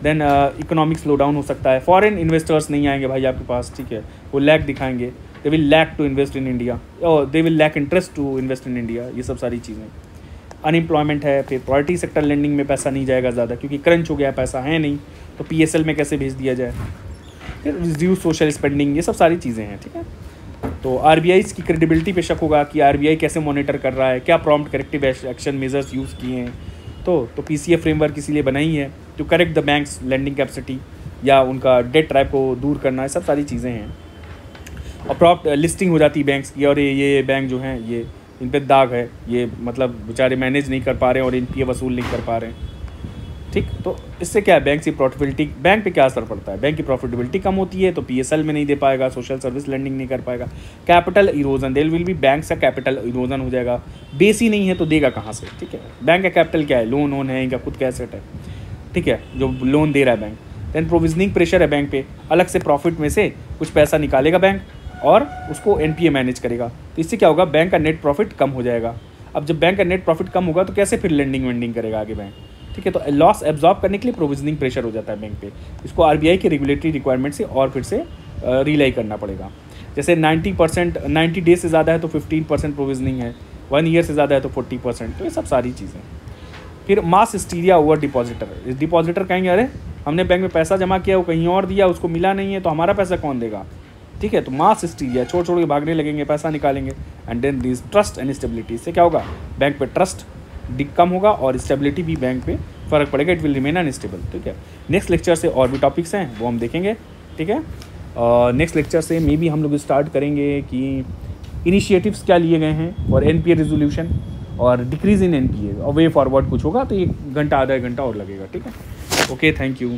देन इकोनॉमिक स्लो डाउन हो सकता है, फॉरेन इन्वेस्टर्स नहीं आएंगे भाई आपके पास, ठीक है, वो लैक दिखाएंगे, they will lack to invest in India, और they will lack interest to invest in India, ये सब सारी चीज़ें। अनएम्प्लॉयमेंट है, फिर प्रायोरिटी सेक्टर लेंडिंग में पैसा नहीं जाएगा ज़्यादा, क्योंकि क्रंच हो गया, पैसा है नहीं, तो पीएसएल में कैसे भेज दिया जाए, फिर रिड्यूस सोशल स्पेंडिंग, ये सब सारी चीज़ें हैं। ठीक है, तो आरबीआई की क्रेडिबिलिटी पे शक होगा कि आरबीआई कैसे मॉनिटर कर रहा है, क्या prompt corrective action measures use किए हैं, तो पीसीए फ्रेमवर्क इसीलिए बनाई है to correct the banks lending capacity या उनका डेट ट्रैप को दूर करना, है सब सारी चीज़ें हैं। और प्रॉम्प्ट लिस्टिंग हो जाती है बैंक्स की, और ये बैंक जो हैं ये इन पे दाग है, ये मतलब बेचारे मैनेज नहीं कर पा रहे हैं और एनपीए वसूल नहीं कर पा रहे हैं। ठीक, तो इससे क्या है, बैंक की प्रॉफिटेबिलिटी, बैंक पे क्या असर पड़ता है, बैंक की प्रॉफिटेबिलिटी कम होती है, तो पीएसएल में नहीं दे पाएगा, सोशल सर्विस लेंडिंग नहीं कर पाएगा। Capital erosion, there will be bank का कैपिटल इरोजन हो जाएगा, बेस ही नहीं है तो देगा कहाँ से। ठीक है, बैंक का कैपिटल क्या है, लोन वोन है, इनका खुद का एसेट है, ठीक है, जो लोन दे रहा है बैंक। देन प्रोविजनिंग प्रेशर है बैंक पे, अलग से प्रॉफिट में से कुछ पैसा निकालेगा बैंक और उसको एनपीए मैनेज करेगा, तो इससे क्या होगा, बैंक का नेट प्रॉफिट कम हो जाएगा। अब जब बैंक का नेट प्रॉफिट कम होगा तो कैसे फिर लेंडिंग वेंडिंग करेगा आगे बैंक। ठीक है, तो लॉस एब्जॉर्ब करने के लिए प्रोविजनिंग प्रेशर हो जाता है बैंक पे, इसको आरबीआई की रेगुलेटरी रिक्वायरमेंट से और फिर से रिलाई करना पड़ेगा। जैसे 90 डेज से ज़्यादा है तो 15% प्रोविजनिंग है, 1 ईयर से ज़्यादा है तो 40%, तो ये सब सारी चीज़ें। फिर मास हिस्टीरिया ओवर डिपॉजिटर, डिपॉजिटर कहेंगे अरे हमने बैंक में पैसा जमा किया, वो कहीं और दिया, उसको मिला नहीं है, तो हमारा पैसा कौन देगा। ठीक है, तो मास हिस्टीरिया, छोड़ के भागने लगेंगे, पैसा निकालेंगे। And then this trust and stability, इससे क्या होगा, बैंक पे ट्रस्ट कम होगा और स्टेबिलिटी भी बैंक पे फ़र्क पड़ेगा, इट विल रिमेन अनस्टेबल। ठीक है, नेक्स्ट लेक्चर से और भी टॉपिक्स हैं वो हम देखेंगे। ठीक है, नेक्स्ट लेक्चर से मे बी हम लोग स्टार्ट करेंगे कि इनिशिएटिव्स क्या लिए गए हैं, और एनपीए रिजोल्यूशन और डिक्रीज इन एनपीए और वे फॉरवर्ड कुछ होगा, तो 1 घंटा आधा 1 घंटा और लगेगा। ठीक है, ओके, थैंक यू।